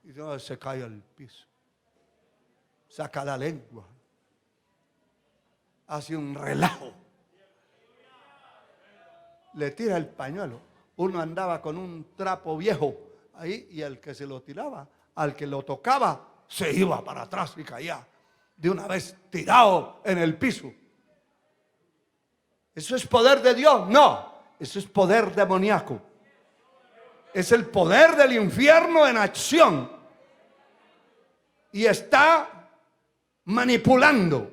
y se cae al piso, saca la lengua, hace un relajo, le tira el pañuelo. Uno andaba con un trapo viejo ahí y el que se lo tiraba, al que lo tocaba, se iba para atrás y caía de una vez tirado en el piso. ¿Eso es poder de Dios? No, eso es poder demoníaco. Es el poder del infierno en acción. Y está manipulando.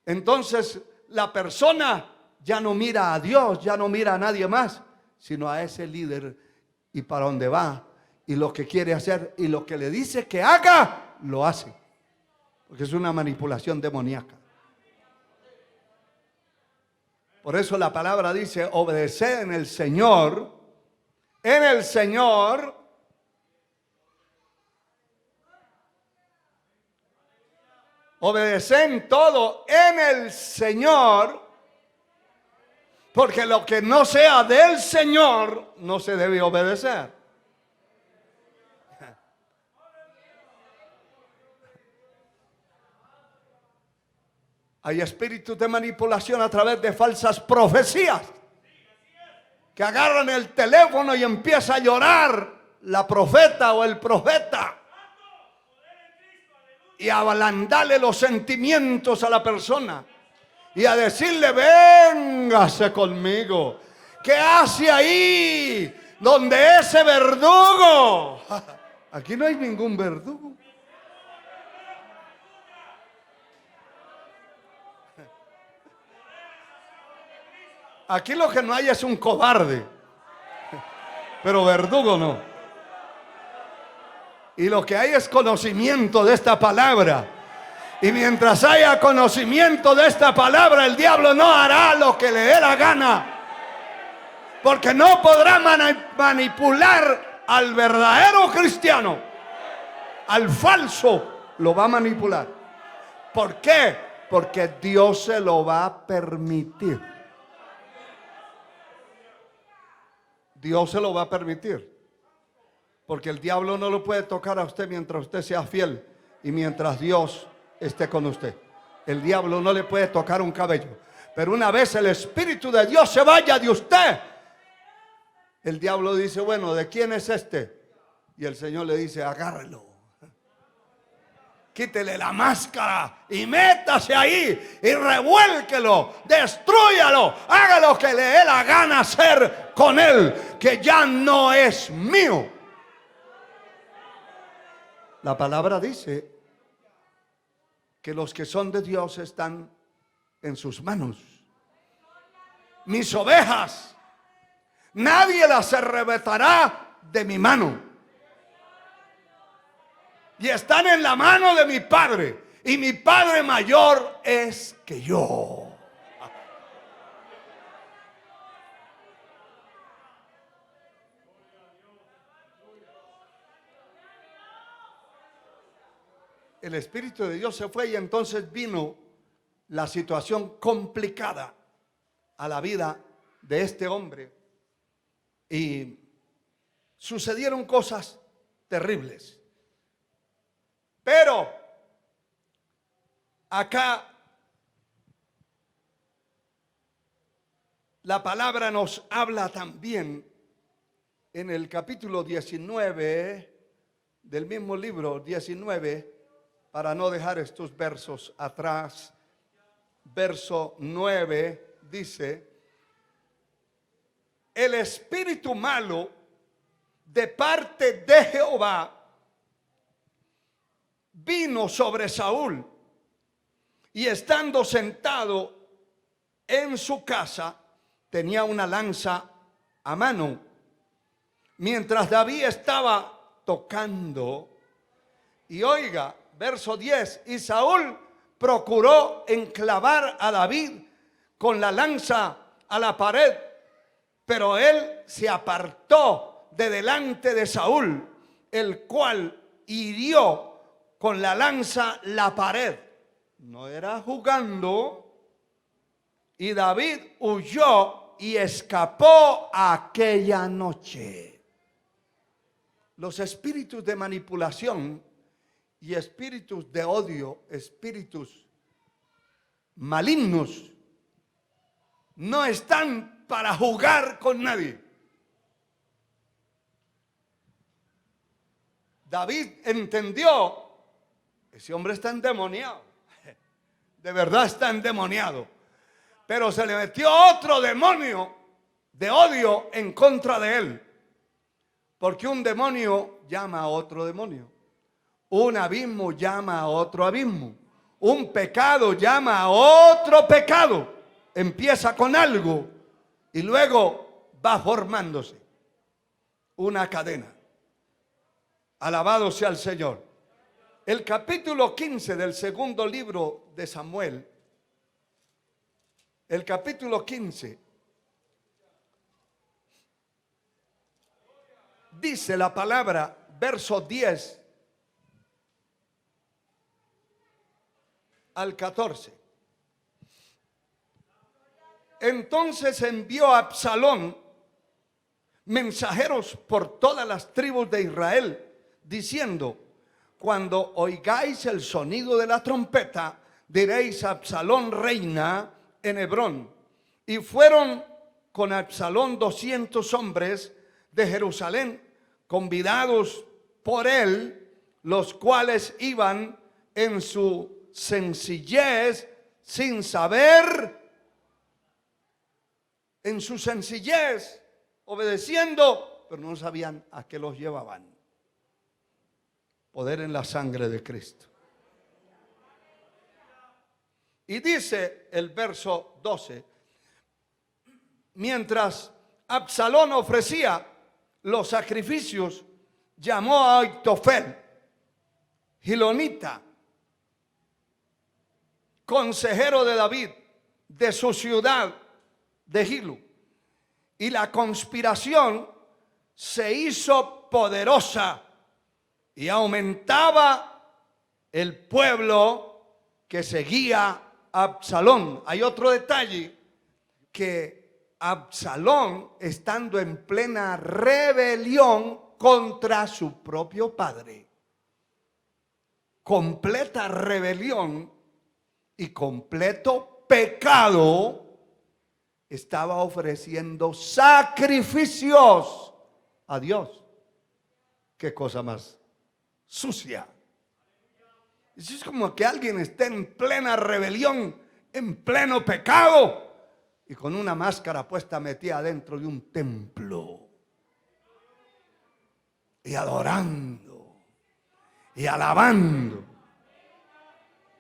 Entonces la persona ya no mira a Dios, ya no mira a nadie más, sino a ese líder y para dónde va y lo que quiere hacer y lo que le dice que haga, lo hace. Porque es una manipulación demoníaca. Por eso la palabra dice, obedeced en el Señor, obedeced en todo en el Señor. Porque lo que no sea del Señor no se debe obedecer. Hay espíritus de manipulación a través de falsas profecías que agarran el teléfono y empieza a llorar la profeta o el profeta y a ablandarle los sentimientos a la persona. Y a decirle, véngase conmigo. ¿Qué hace ahí? Donde ese verdugo. Aquí no hay ningún verdugo. Aquí lo que no hay es un cobarde. Pero verdugo no. Y lo que hay es conocimiento de esta palabra. Y mientras haya conocimiento de esta palabra, el diablo no hará lo que le dé la gana. Porque no podrá manipular al verdadero cristiano. Al falso lo va a manipular. ¿Por qué? Porque Dios se lo va a permitir. Dios se lo va a permitir. Porque el diablo no lo puede tocar a usted mientras usted sea fiel y mientras Dios esté con usted. El diablo no le puede tocar un cabello. Pero una vez el Espíritu de Dios se vaya de usted, el diablo dice, bueno, ¿de quién es este? Y el Señor le dice, agárrelo. Quítele la máscara y métase ahí y revuélquelo, destrúyalo, haga lo que le dé la gana hacer con él, que ya no es mío. La palabra dice que los que son de Dios están en sus manos. Mis ovejas, nadie las arrebatará de mi mano. Y están en la mano de mi Padre. Y mi Padre mayor es que yo. El Espíritu de Dios se fue y entonces vino la situación complicada a la vida de este hombre. Y sucedieron cosas terribles. Pero acá la palabra nos habla también en el capítulo 19 del mismo libro, 19, para no dejar estos versos atrás. Verso 9 dice: el espíritu malo de parte de Jehová vino sobre Saúl, y estando sentado en su casa tenía una lanza a mano, mientras David estaba tocando. Y oiga, verso 10, y Saúl procuró enclavar a David con la lanza a la pared, pero él se apartó de delante de Saúl, el cual hirió con la lanza la pared. No era jugando. Y David huyó y escapó aquella noche. Los espíritus de manipulación y espíritus de odio, espíritus malignos, no están para jugar con nadie. David entendió: ese hombre está endemoniado. De verdad está endemoniado. Pero se le metió otro demonio de odio en contra de él. Porque un demonio llama a otro demonio. Un abismo llama a otro abismo. Un pecado llama a otro pecado. Empieza con algo y luego va formándose una cadena. Alabado sea el Señor. El capítulo 15 del segundo libro de Samuel, el capítulo 15, dice la palabra, verso 10 al 14. Entonces envió a Absalón mensajeros por todas las tribus de Israel, diciendo: cuando oigáis el sonido de la trompeta, diréis: Absalón reina en Hebrón. Y fueron con Absalón 200 hombres de Jerusalén, convidados por él, los cuales iban en su sencillez, sin saber, en su sencillez, obedeciendo, pero no sabían a qué los llevaban. Poder en la sangre de Cristo. Y dice el verso 12: mientras Absalón ofrecía los sacrificios, llamó a Aitofel, Gilonita, consejero de David, de su ciudad de Gilo. Y la conspiración se hizo poderosa y aumentaba el pueblo que seguía a Absalón. Hay otro detalle, que Absalón, estando en plena rebelión contra su propio padre, completa rebelión y completo pecado, estaba ofreciendo sacrificios a Dios. Qué cosa más sucia. Es como que alguien esté en plena rebelión, en pleno pecado, y con una máscara puesta metida dentro de un templo y adorando y alabando.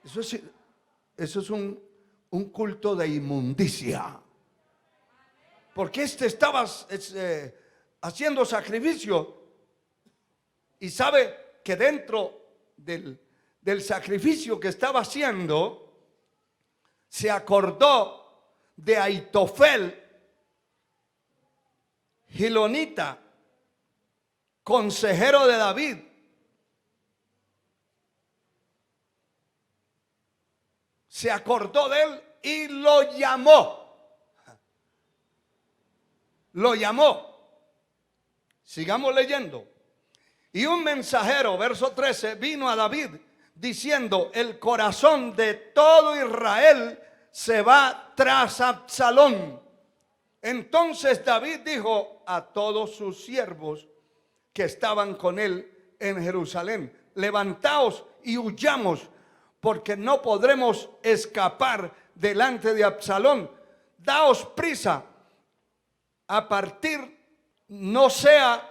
Eso es un culto de inmundicia. Porque estaba haciendo sacrificio y sabe que dentro del sacrificio que estaba haciendo se acordó de Ahitofel, gilonita, consejero de David. Se acordó de él y lo llamó. Lo llamó. Sigamos leyendo. Y un mensajero, verso 13, vino a David diciendo: el corazón de todo Israel se va tras Absalón. Entonces David dijo a todos sus siervos que estaban con él en Jerusalén: levantaos y huyamos, porque no podremos escapar delante de Absalón. Daos prisa a partir, no sea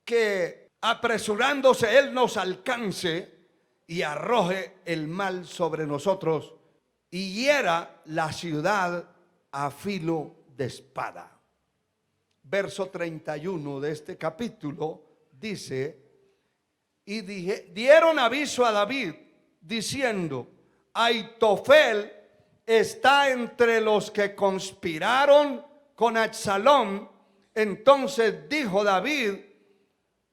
que apresurándose él nos alcance y arroje el mal sobre nosotros y hiera la ciudad a filo de espada. Verso 31 de este capítulo dice: y dieron aviso a David diciendo: Ahitofel está entre los que conspiraron con Absalón. Entonces dijo David: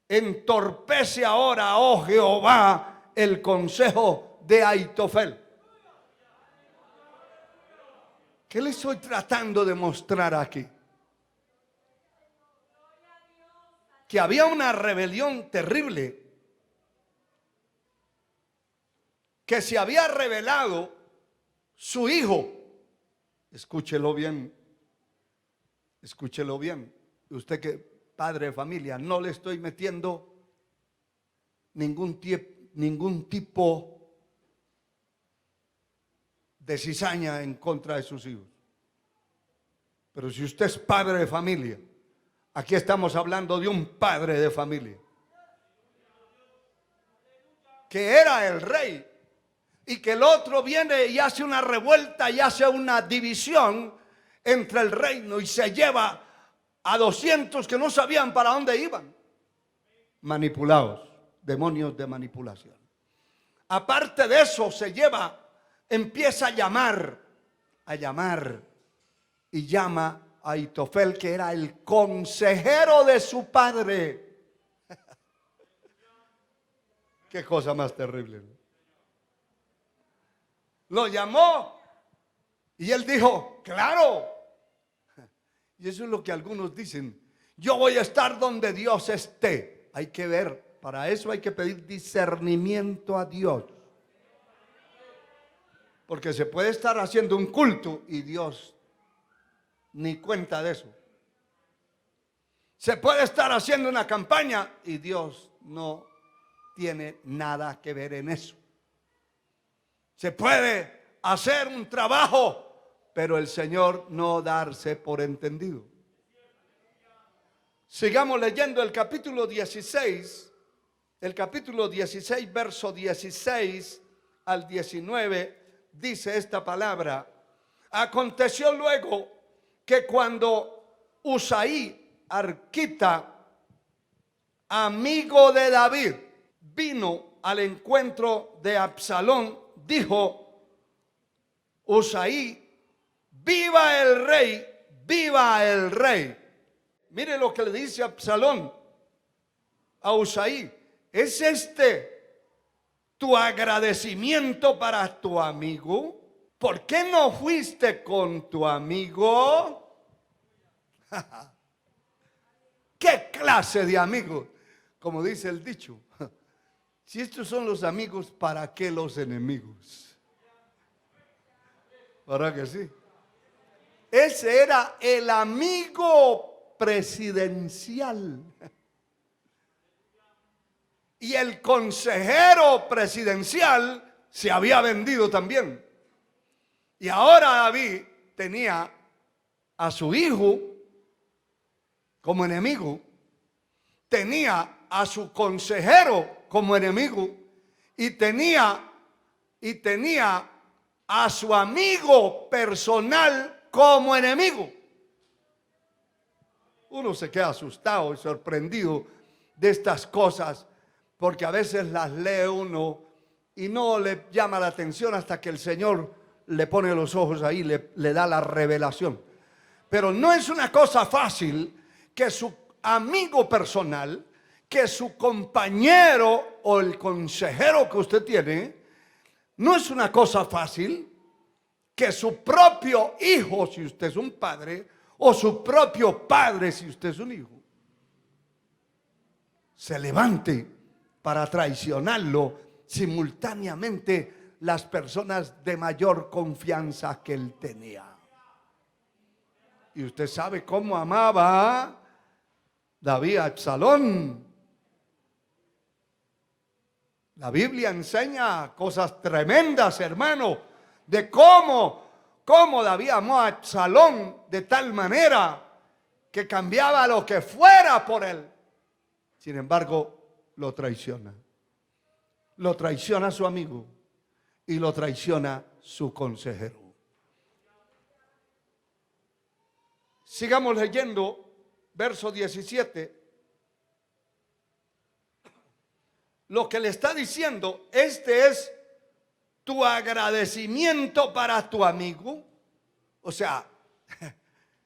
entorpece ahora, oh Jehová, el consejo de Ahitofel. ¿Qué le estoy tratando de mostrar aquí? Que había una rebelión terrible, que se había revelado su hijo. Escúchelo bien, escúchelo bien. Usted que padre de familia, no le estoy metiendo ningún tipo de cizaña en contra de sus hijos. Pero si usted es padre de familia, aquí estamos hablando de un padre de familia que era el rey, y que el otro viene y hace una revuelta y hace una división entre el reino y se lleva a 200 que no sabían para dónde iban. Manipulados, demonios de manipulación. Aparte de eso, empieza a llamar y llama a Ahitofel, que era el consejero de su padre. Qué cosa más terrible. Lo llamó y él dijo: claro. Y eso es lo que algunos dicen: yo voy a estar donde Dios esté. Hay que ver, para eso hay que pedir discernimiento a Dios. Porque se puede estar haciendo un culto y Dios ni cuenta de eso. Se puede estar haciendo una campaña y Dios no tiene nada que ver en eso. Se puede hacer un trabajo, pero el Señor no darse por entendido. Sigamos leyendo el capítulo 16. El capítulo 16, verso 16 al 19, dice esta palabra: aconteció luego que cuando Usaí, arquita, amigo de David, vino al encuentro de Absalón, dijo Usaí: viva el rey, viva el rey. Mire lo que le dice Absalón a Usaí: ¿es este tu agradecimiento para tu amigo? ¿Por qué no fuiste con tu amigo? ¿Qué clase de amigos? Como dice el dicho, si estos son los amigos, ¿para qué los enemigos? ¿Verdad que sí? Ese era el amigo presidencial. Y el consejero presidencial se había vendido también. Y ahora David tenía a su hijo como enemigo, tenía a su consejero como enemigo y tenía a su amigo personal como enemigo. Uno se queda asustado y sorprendido de estas cosas, porque a veces las lee uno y no le llama la atención hasta que el Señor le pone los ojos ahí, le da la revelación. Pero no es una cosa fácil que su amigo personal, que su compañero o el consejero que usted tiene, no es una cosa fácil que su propio hijo, si usted es un padre, o su propio padre, si usted es un hijo, se levante para traicionarlo simultáneamente las personas de mayor confianza que él tenía. Y usted sabe cómo amaba David a Absalón. La Biblia enseña cosas tremendas, hermano, de cómo David amó a Absalón de tal manera que cambiaba lo que fuera por él. Sin embargo, lo traiciona. Lo traiciona su amigo y lo traiciona su consejero. Sigamos leyendo verso 17. Lo que le está diciendo, este es tu agradecimiento para tu amigo. O sea,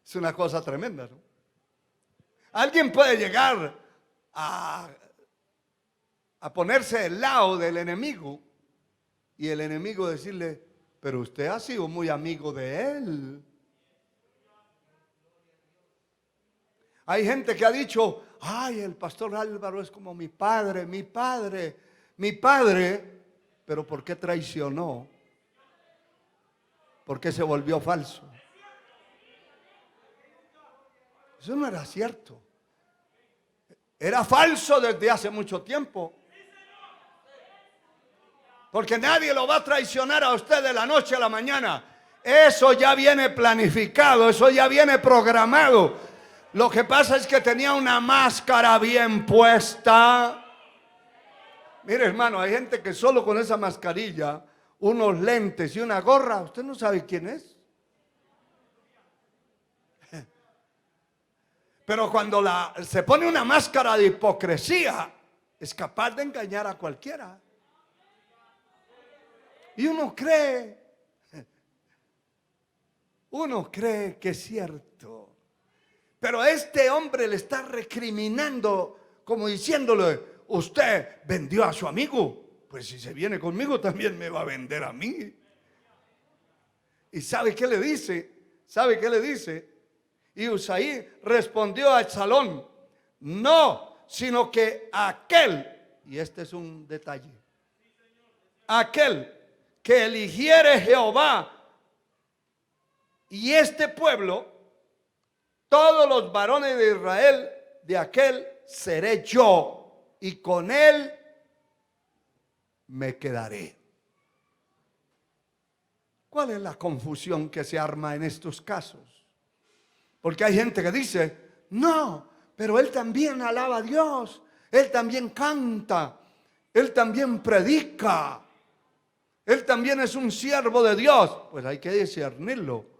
es una cosa tremenda, ¿no? Alguien puede llegar a ponerse del lado del enemigo y el enemigo decirle, pero usted ha sido muy amigo de él. Hay gente que ha dicho, ay, el pastor Álvaro es como mi padre, pero ¿por qué traicionó? ¿Por qué se volvió falso? Eso no era cierto. Era falso desde hace mucho tiempo. Porque nadie lo va a traicionar a usted de la noche a la mañana. Eso ya viene planificado, eso ya viene programado. Lo que pasa es que tenía una máscara bien puesta. Mire, hermano, hay gente que solo con esa mascarilla, unos lentes y una gorra, usted no sabe quién es. Pero cuando se pone una máscara de hipocresía, es capaz de engañar a cualquiera. Y uno cree que es cierto. Pero este hombre le está recriminando, como diciéndole, usted vendió a su amigo, pues si se viene conmigo también me va a vender a mí. ¿Y sabe qué le dice? ¿Sabe qué le dice? Y Usaí respondió a Absalón, no, sino que aquel, y este es un detalle, aquel que eligiere Jehová y este pueblo, todos los varones de Israel, de aquel seré yo, y con él me quedaré. ¿Cuál es la confusión que se arma en estos casos? Porque hay gente que dice, no, pero él también alaba a Dios, él también canta, él también predica, él también es un siervo de Dios. Pues hay que discernirlo.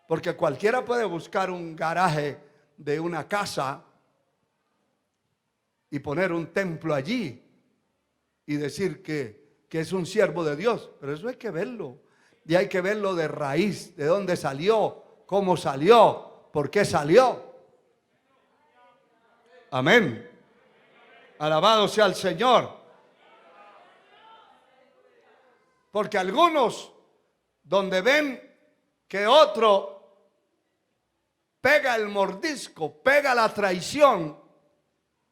Porque cualquiera puede buscar un garaje de una casa y poner un templo allí y decir que es un siervo de Dios. Pero eso hay que verlo. Y hay que verlo de raíz, de dónde salió, cómo salió, por qué salió. Amén. Alabado sea el Señor. Porque algunos, donde ven que otro pega el mordisco, pega la traición,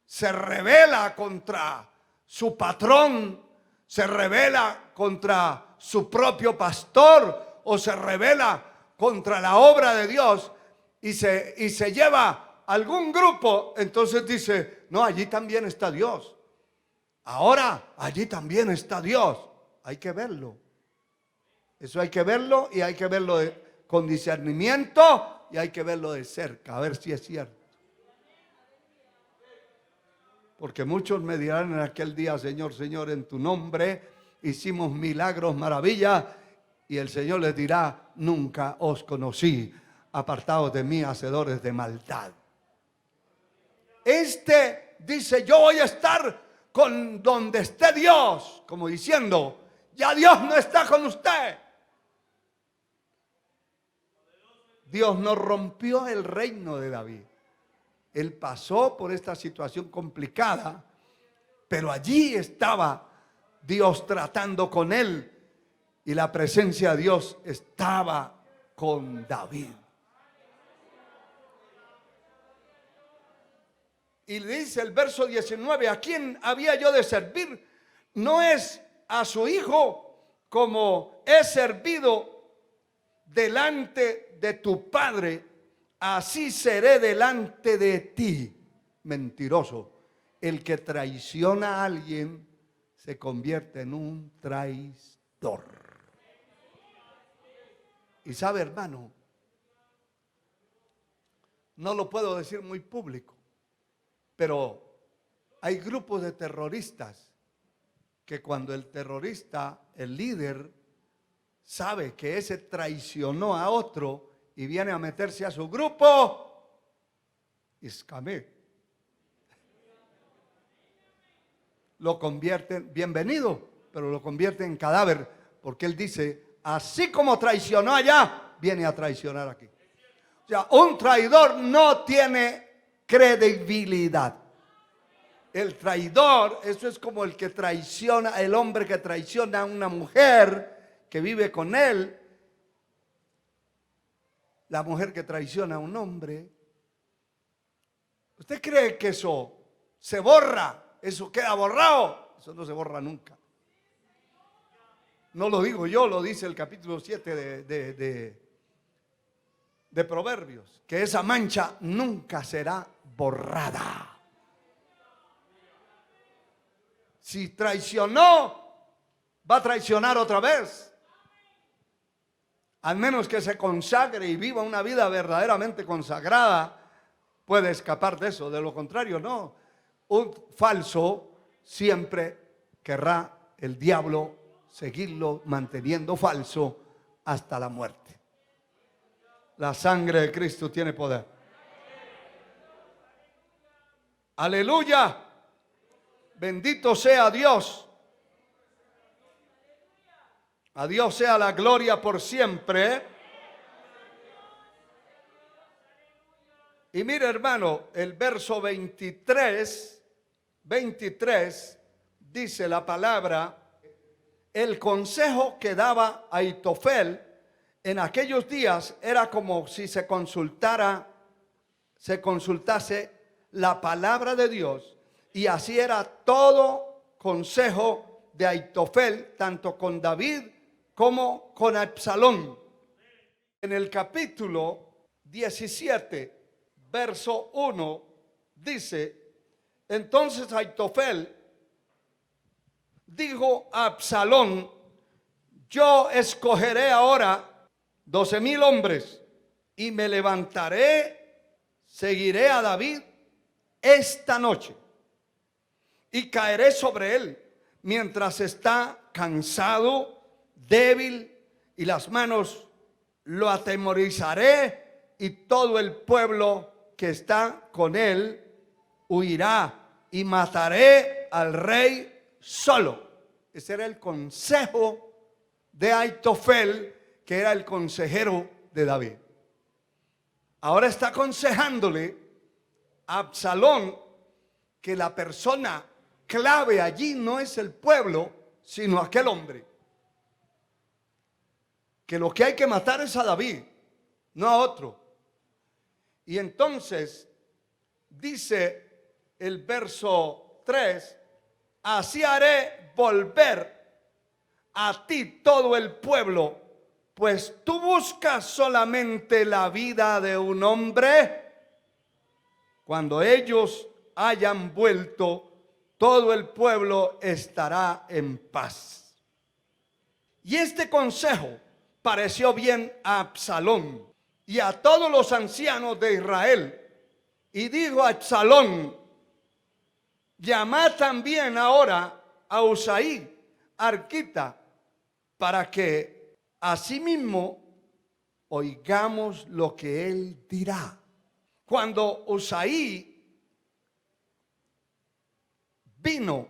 se rebela contra su patrón, se rebela contra su propio pastor o se rebela contra la obra de Dios y se lleva algún grupo, entonces dice, no, allí también está Dios. Ahora, allí también está Dios. Hay que verlo. Eso hay que verlo y hay que verlo con discernimiento y hay que verlo de cerca, a ver si es cierto. Porque muchos me dirán en aquel día, Señor, Señor, en tu nombre hicimos milagros, maravillas. Y el Señor les dirá, nunca os conocí, apartados de mí, hacedores de maldad. Este dice, yo voy a estar con donde esté Dios, como diciendo, ya Dios no está con usted. Dios no rompió el reino de David. Él pasó por esta situación complicada, pero allí estaba Dios tratando con él y la presencia de Dios estaba con David. Y le dice el verso 19, ¿a quién había yo de servir? No es a su hijo como he servido delante de tu padre, así seré delante de ti. Mentiroso. El que traiciona a alguien se convierte en un traidor. Y sabe, hermano, no lo puedo decir muy público, pero hay grupos de terroristas que cuando el terrorista, el líder, sabe que ese traicionó a otro y viene a meterse a su grupo, escamé. Lo convierte, bienvenido, pero lo convierte en cadáver, porque él dice, así como traicionó allá, viene a traicionar aquí. O sea, un traidor no tiene credibilidad. El traidor, eso es como el que traiciona, el hombre que traiciona a una mujer que vive con él, la mujer que traiciona a un hombre. ¿Usted cree que eso se borra? ¿Eso queda borrado? Eso no se borra nunca. No lo digo yo, lo dice el capítulo 7 de Proverbios, que esa mancha nunca será borrada. Si traicionó, va a traicionar otra vez. Al menos que se consagre y viva una vida verdaderamente consagrada, puede escapar de eso. De lo contrario, no. Un falso siempre querrá el diablo seguirlo manteniendo falso hasta la muerte. La sangre de Cristo tiene poder. Aleluya. Bendito sea Dios. A Dios sea la gloria por siempre. Y mire, hermano, el verso 23 dice la palabra, el consejo que daba Ahitofel en aquellos días era como si se consultase la palabra de Dios, y así era todo consejo de Ahitofel, tanto con David como con Absalón. En el capítulo 17, verso 1, dice, entonces Ahitofel dijo a Absalón, yo escogeré ahora 12,000 hombres y me levantaré, seguiré a David esta noche y caeré sobre él mientras está cansado, débil, y las manos lo atemorizaré y todo el pueblo que está con él huirá y mataré al rey solo. Ese era el consejo de Ahitofel, que era el consejero de David. Ahora está aconsejándole a Absalón que la persona clave allí no es el pueblo, sino aquel hombre. Que lo que hay que matar es a David, no a otro. Y entonces dice el verso 3, así haré volver a ti todo el pueblo, pues tú buscas solamente la vida de un hombre. Cuando ellos hayan vuelto, todo el pueblo estará en paz. Y este consejo pareció bien a Absalón y a todos los ancianos de Israel. Y dijo a Absalón, llamad también ahora a Usaí, arquita, para que asimismo oigamos lo que él dirá. Cuando Usaí vino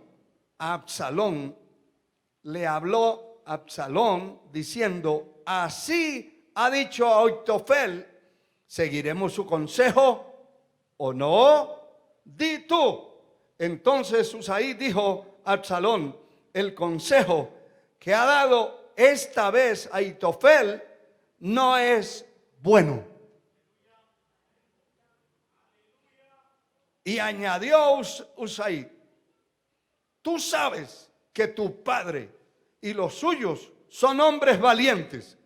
a Absalón, le habló a Absalón diciendo, así ha dicho Aitofel, ¿seguiremos su consejo o no? Di tú. Entonces Usaí dijo a Absalón, el consejo que ha dado esta vez Aitofel no es bueno. Y añadió Usaí, tú sabes que tu padre y los suyos son hombres valientes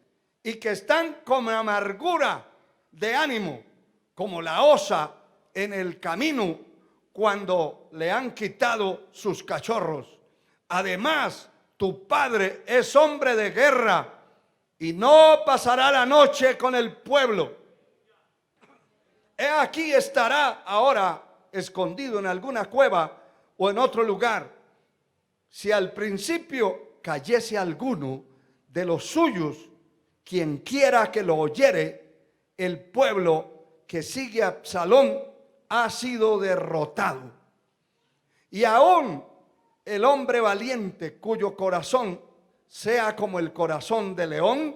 y que están con amargura de ánimo, como la osa en el camino cuando le han quitado sus cachorros. Además, tu padre es hombre de guerra y no pasará la noche con el pueblo. He aquí estará ahora escondido en alguna cueva o en otro lugar. Si al principio cayese alguno de los suyos, quien quiera que lo oyere, el pueblo que sigue a Absalón ha sido derrotado. Y aún el hombre valiente cuyo corazón sea como el corazón de león,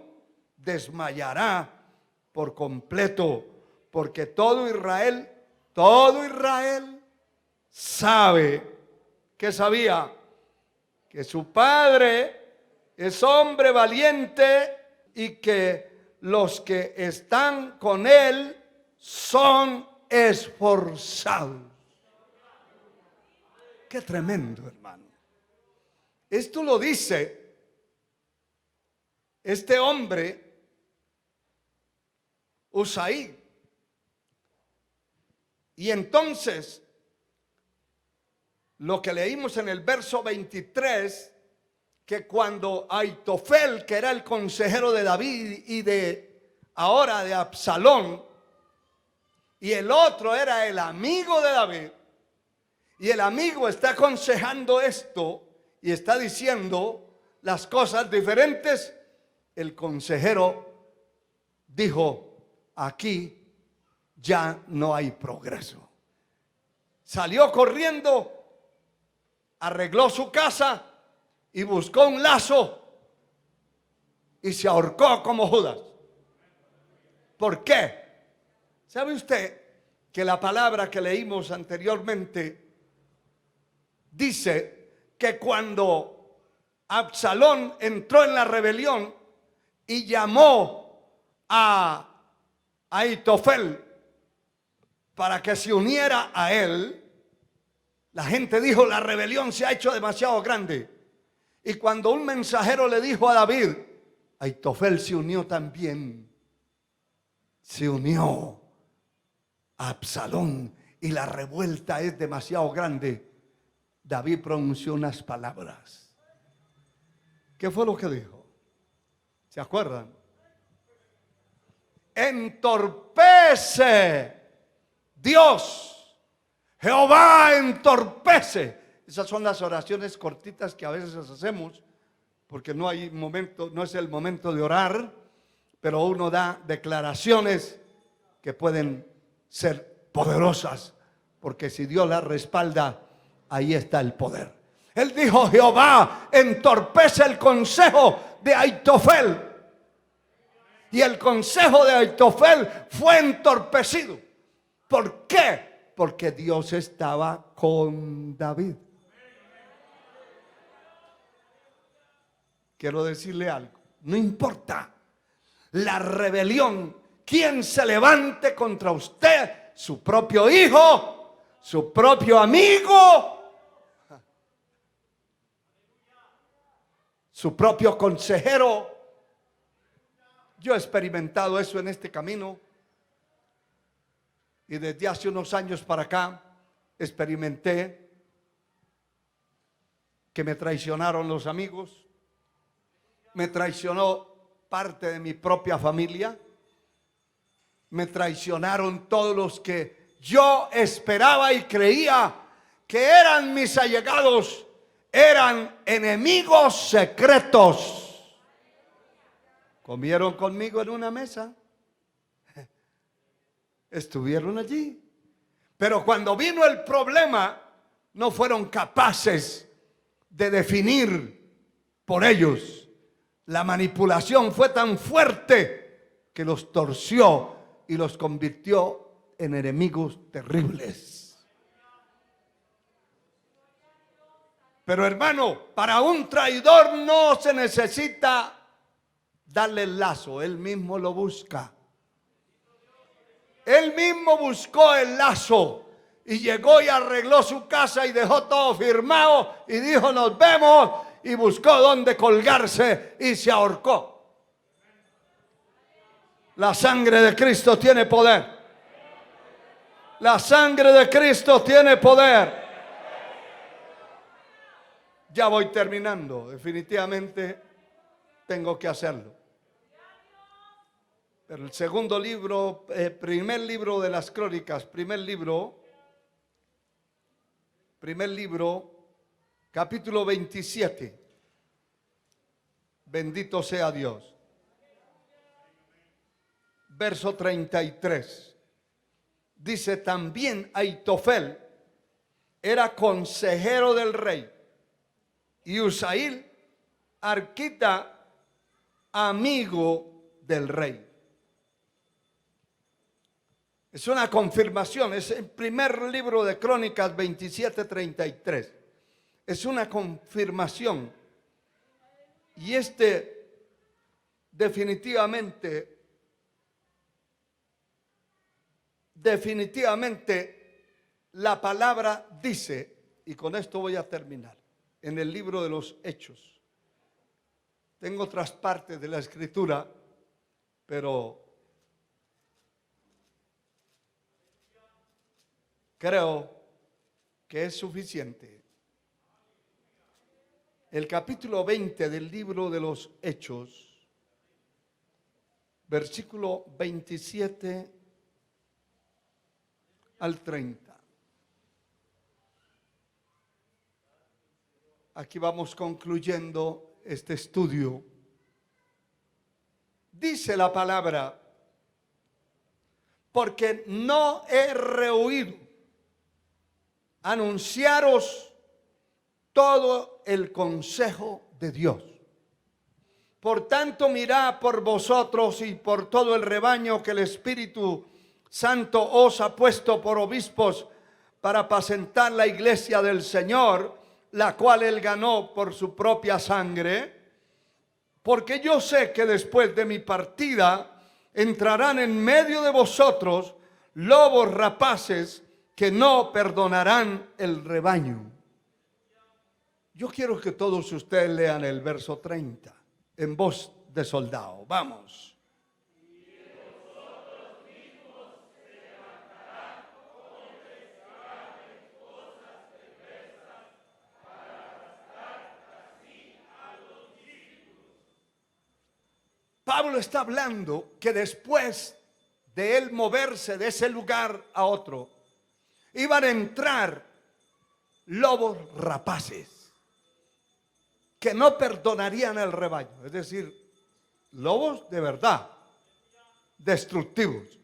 desmayará por completo, porque todo Israel sabe, que sabía, que su padre es hombre valiente y que los que están con él son esforzados. Qué tremendo, hermano. Esto lo dice este hombre, Usaí. Y entonces, lo que leímos en el verso 23, que cuando Aitofel, que era el consejero de David y ahora de Absalón, y el otro era el amigo de David, y el amigo está aconsejando esto y está diciendo las cosas diferentes, el consejero dijo, aquí ya no hay progreso. Salió corriendo, arregló su casa y buscó un lazo y se ahorcó como Judas. ¿Por qué? ¿Sabe usted que la palabra que leímos anteriormente dice que cuando Absalón entró en la rebelión y llamó a Aitofel para que se uniera a él, la gente dijo, la rebelión se ha hecho demasiado grande? Y cuando un mensajero le dijo a David, Aitofel se unió también, se unió a Absalón y la revuelta es demasiado grande. David pronunció unas palabras. ¿Qué fue lo que dijo? ¿Se acuerdan? Entorpece Dios, Jehová entorpece. Esas son las oraciones cortitas que a veces hacemos porque no hay momento, no es el momento de orar, pero uno da declaraciones que pueden ser poderosas, porque si Dios las respalda, ahí está el poder. Él dijo, Jehová entorpece el consejo de Aitofel. Y el consejo de Aitofel fue entorpecido. ¿Por qué? Porque Dios estaba con David. Quiero decirle algo, no importa la rebelión quien se levante contra usted, su propio hijo, su propio amigo, su propio consejero. Yo he experimentado eso en este camino. Y desde hace unos años para acá experimenté que me traicionaron los amigos, me traicionó parte de mi propia familia, me traicionaron todos los que yo esperaba y creía que eran mis allegados, eran enemigos secretos. Comieron conmigo en una mesa, estuvieron allí, pero cuando vino el problema no fueron capaces de definir por ellos. La manipulación fue tan fuerte que los torció y los convirtió en enemigos terribles. Pero hermano, para un traidor no se necesita darle el lazo, él mismo lo busca. Él mismo buscó el lazo y llegó y arregló su casa y dejó todo firmado y dijo nos vemos, y buscó dónde colgarse y se ahorcó. La sangre de Cristo tiene poder. La sangre de Cristo tiene poder. Ya voy terminando, definitivamente tengo que hacerlo. Pero el segundo libro, primer libro de las Crónicas, primer libro, capítulo 27. Bendito sea Dios. Verso 33. Dice: también Aitofel era consejero del rey, y Usaí, arquita, amigo del rey. Es una confirmación, es el primer libro de Crónicas 27:33. Es una confirmación. Y definitivamente la palabra dice, y con esto voy a terminar, en el libro de los Hechos. Tengo otras partes de la escritura, pero creo que es suficiente. El capítulo 20 del libro de los Hechos, versículo 27 al 30. Aquí vamos concluyendo este estudio. Dice la palabra: porque no he rehuido anunciaros todo el consejo de Dios. Por tanto, mirad por vosotros y por todo el rebaño que el Espíritu Santo os ha puesto por obispos para apacentar la iglesia del Señor, la cual él ganó por su propia sangre. Porque yo sé que después de mi partida entrarán en medio de vosotros lobos rapaces que no perdonarán el rebaño. Yo quiero que todos ustedes lean el verso 30 en voz de soldado. Vamos. Pablo está hablando que después de él moverse de ese lugar a otro, iban a entrar lobos rapaces que no perdonarían el rebaño. Es decir, lobos de verdad, destructivos.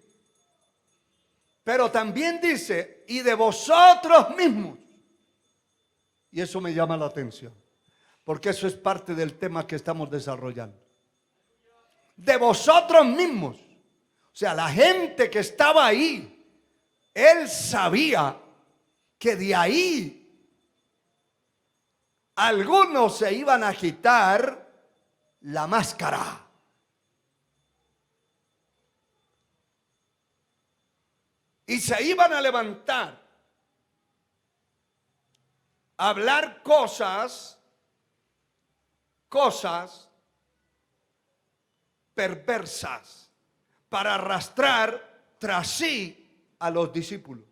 Pero también dice: y de vosotros mismos. Y eso me llama la atención, porque eso es parte del tema que estamos desarrollando. De vosotros mismos. O sea, la gente que estaba ahí, él sabía que de ahí algunos se iban a quitar la máscara. y se iban a levantar a hablar cosas perversas para arrastrar tras sí a los discípulos.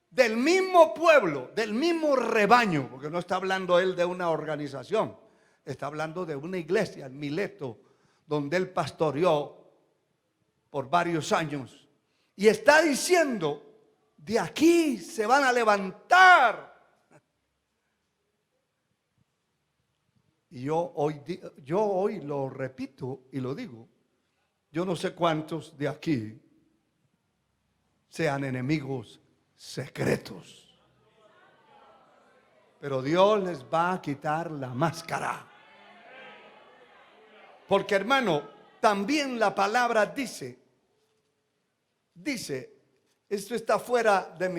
Del mismo pueblo, del mismo rebaño, porque no está hablando él de una organización, está hablando de una iglesia en Mileto, donde él pastoreó por varios años. Y está diciendo, de aquí se van a levantar. Y yo hoy lo repito y lo digo. Yo no sé cuántos de aquí sean enemigos secretos, pero Dios les va a quitar la máscara. Porque, hermano, también la palabra dice, esto está fuera de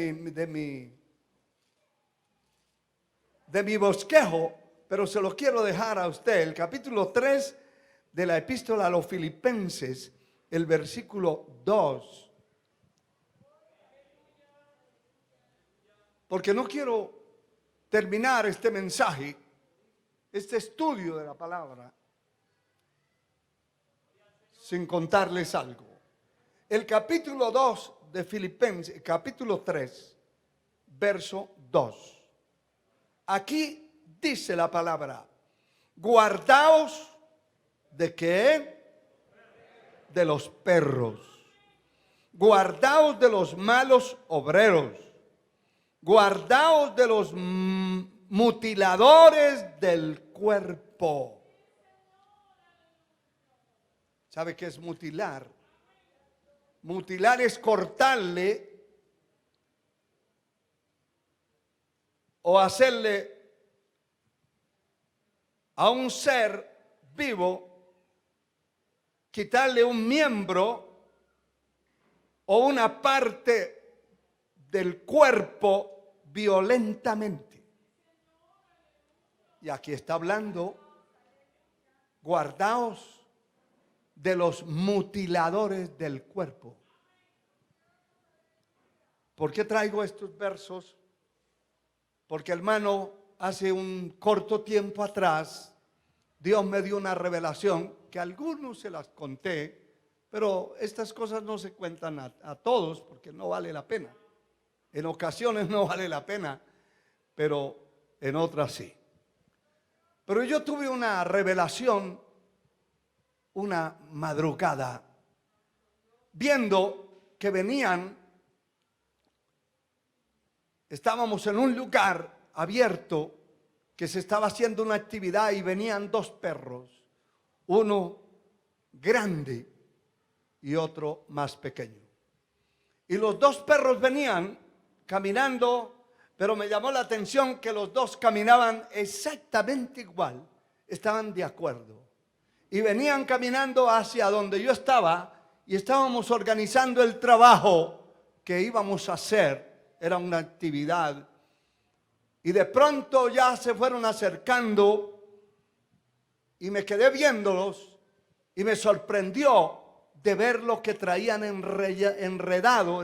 mi bosquejo, pero se lo quiero dejar a usted. El capítulo 3 de la epístola a los Filipenses, el versículo 2. Porque no quiero terminar este mensaje, este estudio de la palabra, sin contarles algo. El capítulo 2 de Filipenses, capítulo 3, verso 2. Aquí dice la palabra, guardaos ¿de qué? De los perros. Guardaos de los malos obreros. Guardaos de los mutiladores del cuerpo. ¿Sabe qué es mutilar? Mutilar es cortarle o hacerle a un ser vivo, quitarle un miembro o una parte del cuerpo violentamente. Y aquí está hablando, guardaos de los mutiladores del cuerpo. ¿Por qué traigo estos versos? Porque, hermano, hace un corto tiempo atrás, Dios me dio una revelación que a algunos se las conté, pero estas cosas no se cuentan a todos porque no vale la pena. En ocasiones no vale la pena, pero en otras sí. Pero yo tuve una revelación una madrugada, viendo que estábamos en un lugar abierto, que se estaba haciendo una actividad y venían dos perros, uno grande y otro más pequeño. Y los dos perros venían caminando, pero me llamó la atención que los dos caminaban exactamente igual, estaban de acuerdo. Y venían caminando hacia donde yo estaba y estábamos organizando el trabajo que íbamos a hacer. Era una actividad. Y de pronto ya se fueron acercando y me quedé viéndolos y me sorprendió de ver lo que traían enrollado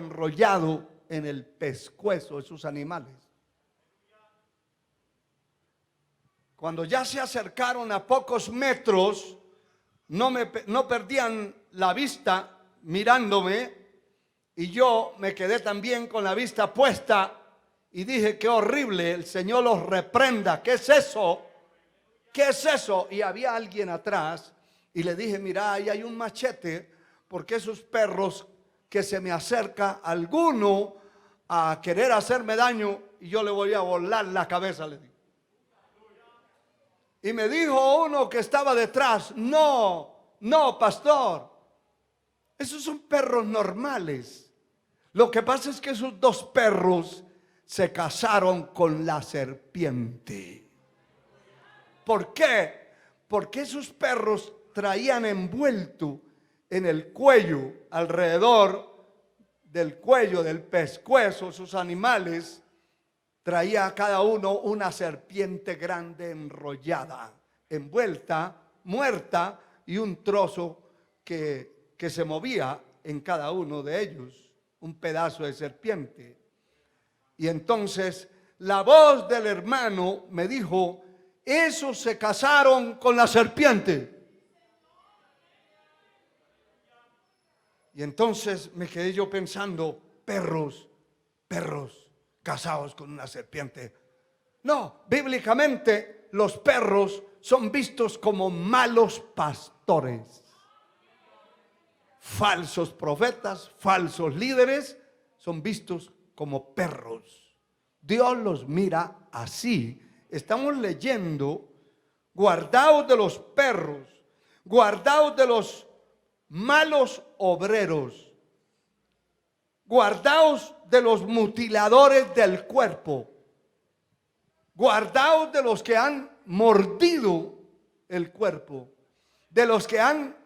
en el pescuezo de sus animales. Cuando ya se acercaron a pocos metros, no perdían la vista mirándome, y yo me quedé también con la vista puesta y dije, qué horrible, el Señor los reprenda, ¿qué es eso? ¿Qué es eso? Y había alguien atrás y le dije, mira, ahí hay un machete, porque esos perros que se me acerca alguno a querer hacerme daño y yo le voy a volar la cabeza, le dije. Y me dijo uno que estaba detrás, no, pastor, esos son perros normales. Lo que pasa es que esos dos perros se casaron con la serpiente. ¿Por qué? Porque esos perros traían envuelto en el cuello, alrededor del cuello, del pescuezo, sus animales, traía a cada uno una serpiente grande enrollada, envuelta, muerta, y un trozo que se movía en cada uno de ellos un pedazo de serpiente. Y entonces la voz del hermano me dijo: esos se casaron con la serpiente. Y entonces me quedé yo pensando: perros casados con una serpiente. No, bíblicamente los perros son vistos como malos pastores. Falsos profetas, falsos líderes son vistos como perros. Dios los mira así. Estamos leyendo: guardaos de los perros, guardaos de los malos obreros, guardaos de los mutiladores del cuerpo, guardaos de los que han mordido el cuerpo, de los que han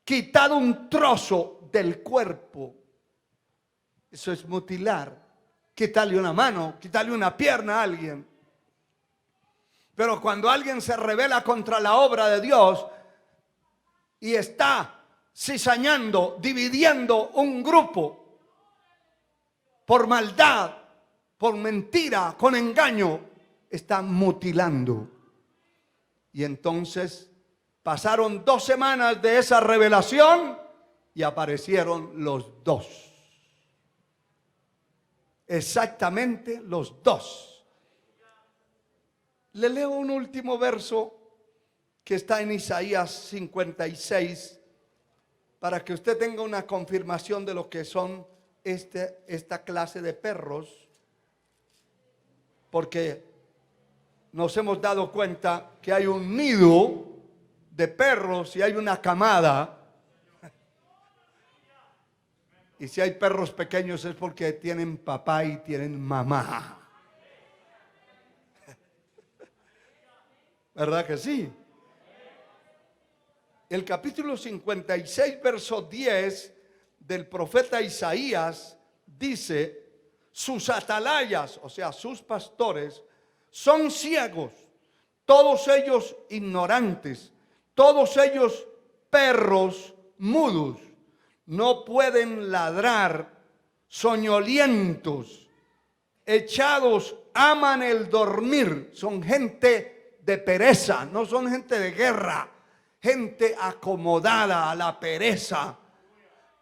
quitado un trozo del cuerpo. Eso es mutilar. Quitarle una mano, quitarle una pierna a alguien. Pero cuando alguien se rebela contra la obra de Dios y está cizañando, dividiendo un grupo por maldad, por mentira, con engaño, está mutilando. Y entonces pasaron 2 semanas de esa revelación y aparecieron los 2. Exactamente los 2. Le leo un último verso que está en Isaías 56 para que usted tenga una confirmación de lo que son esta clase de perros, porque nos hemos dado cuenta que hay un nido de perros y hay una camada. Y si hay perros pequeños es porque tienen papá y tienen mamá. ¿Verdad que sí? El capítulo 56, verso 10 del profeta Isaías dice: sus atalayas, o sea, sus pastores, son ciegos, todos ellos ignorantes, todos ellos perros mudos, no pueden ladrar, soñolientos, echados, aman el dormir. Son gente de pereza, no son gente de guerra, gente acomodada a la pereza,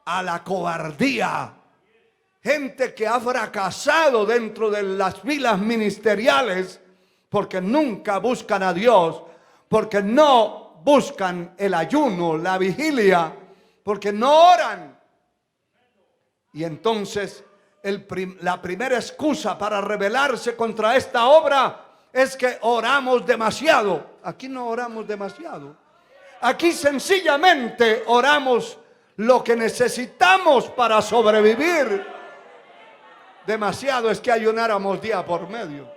a la cobardía. Gente que ha fracasado dentro de las filas ministeriales porque nunca buscan a Dios, porque no buscan el ayuno, la vigilia, porque no oran. Y entonces la primera excusa para rebelarse contra esta obra es que oramos demasiado. Aquí no oramos demasiado. Aquí sencillamente oramos lo que necesitamos para sobrevivir. Demasiado es que ayunáramos día por medio.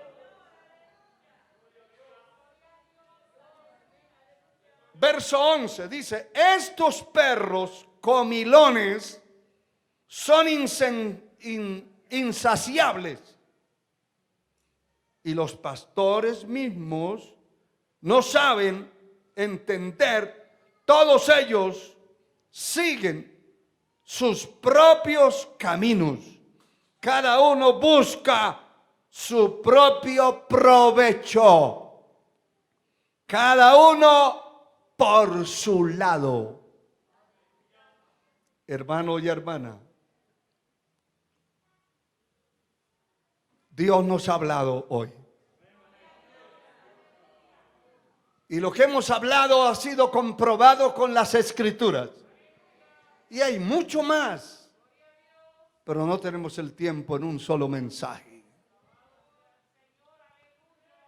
Verso 11 dice: estos perros comilones son insaciables, y los pastores mismos no saben entender. Todos ellos siguen sus propios caminos. Cada uno busca su propio provecho. Cada uno por su lado. Hermano y hermana, Dios nos ha hablado hoy. Y lo que hemos hablado ha sido comprobado con las Escrituras. Y hay mucho más. Pero no tenemos el tiempo en un solo mensaje.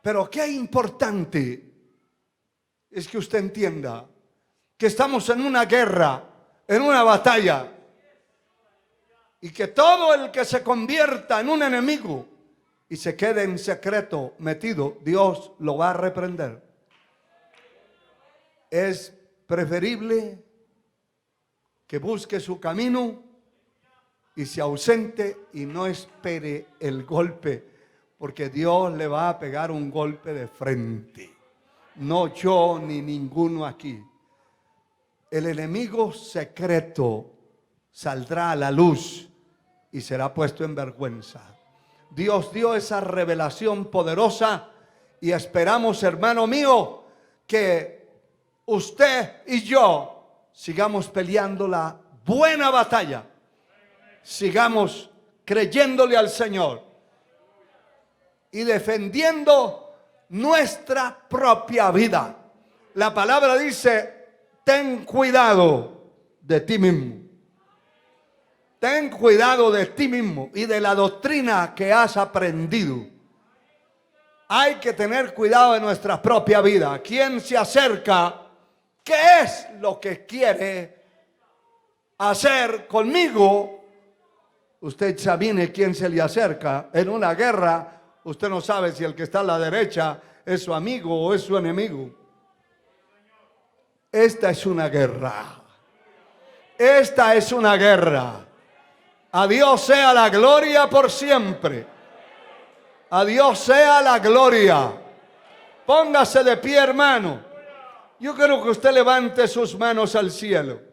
Pero qué importante es que usted entienda que estamos en una guerra, en una batalla, y que todo el que se convierta en un enemigo y se quede en secreto metido, Dios lo va a reprender. Es preferible que busque su camino y se ausente y no espere el golpe, porque Dios le va a pegar un golpe de frente. No yo ni ninguno aquí. el enemigo secreto saldrá a la luz y será puesto en vergüenza. Dios dio esa revelación poderosa y esperamos, hermano mío, que usted y yo sigamos peleando la buena batalla. Sigamos creyéndole al Señor y defendiendo nuestra propia vida. La palabra dice: ten cuidado de ti mismo. Ten cuidado de ti mismo y de la doctrina que has aprendido. Hay que tener cuidado de nuestra propia vida. ¿Quién se acerca? ¿Qué es lo que quiere hacer conmigo? Usted examine quién se le acerca. En una guerra, usted no sabe si el que está a la derecha es su amigo o es su enemigo. Esta es una guerra. Esta es una guerra. A Dios sea la gloria por siempre. A Dios sea la gloria. Póngase de pie, hermano. Yo quiero que usted levante sus manos al cielo.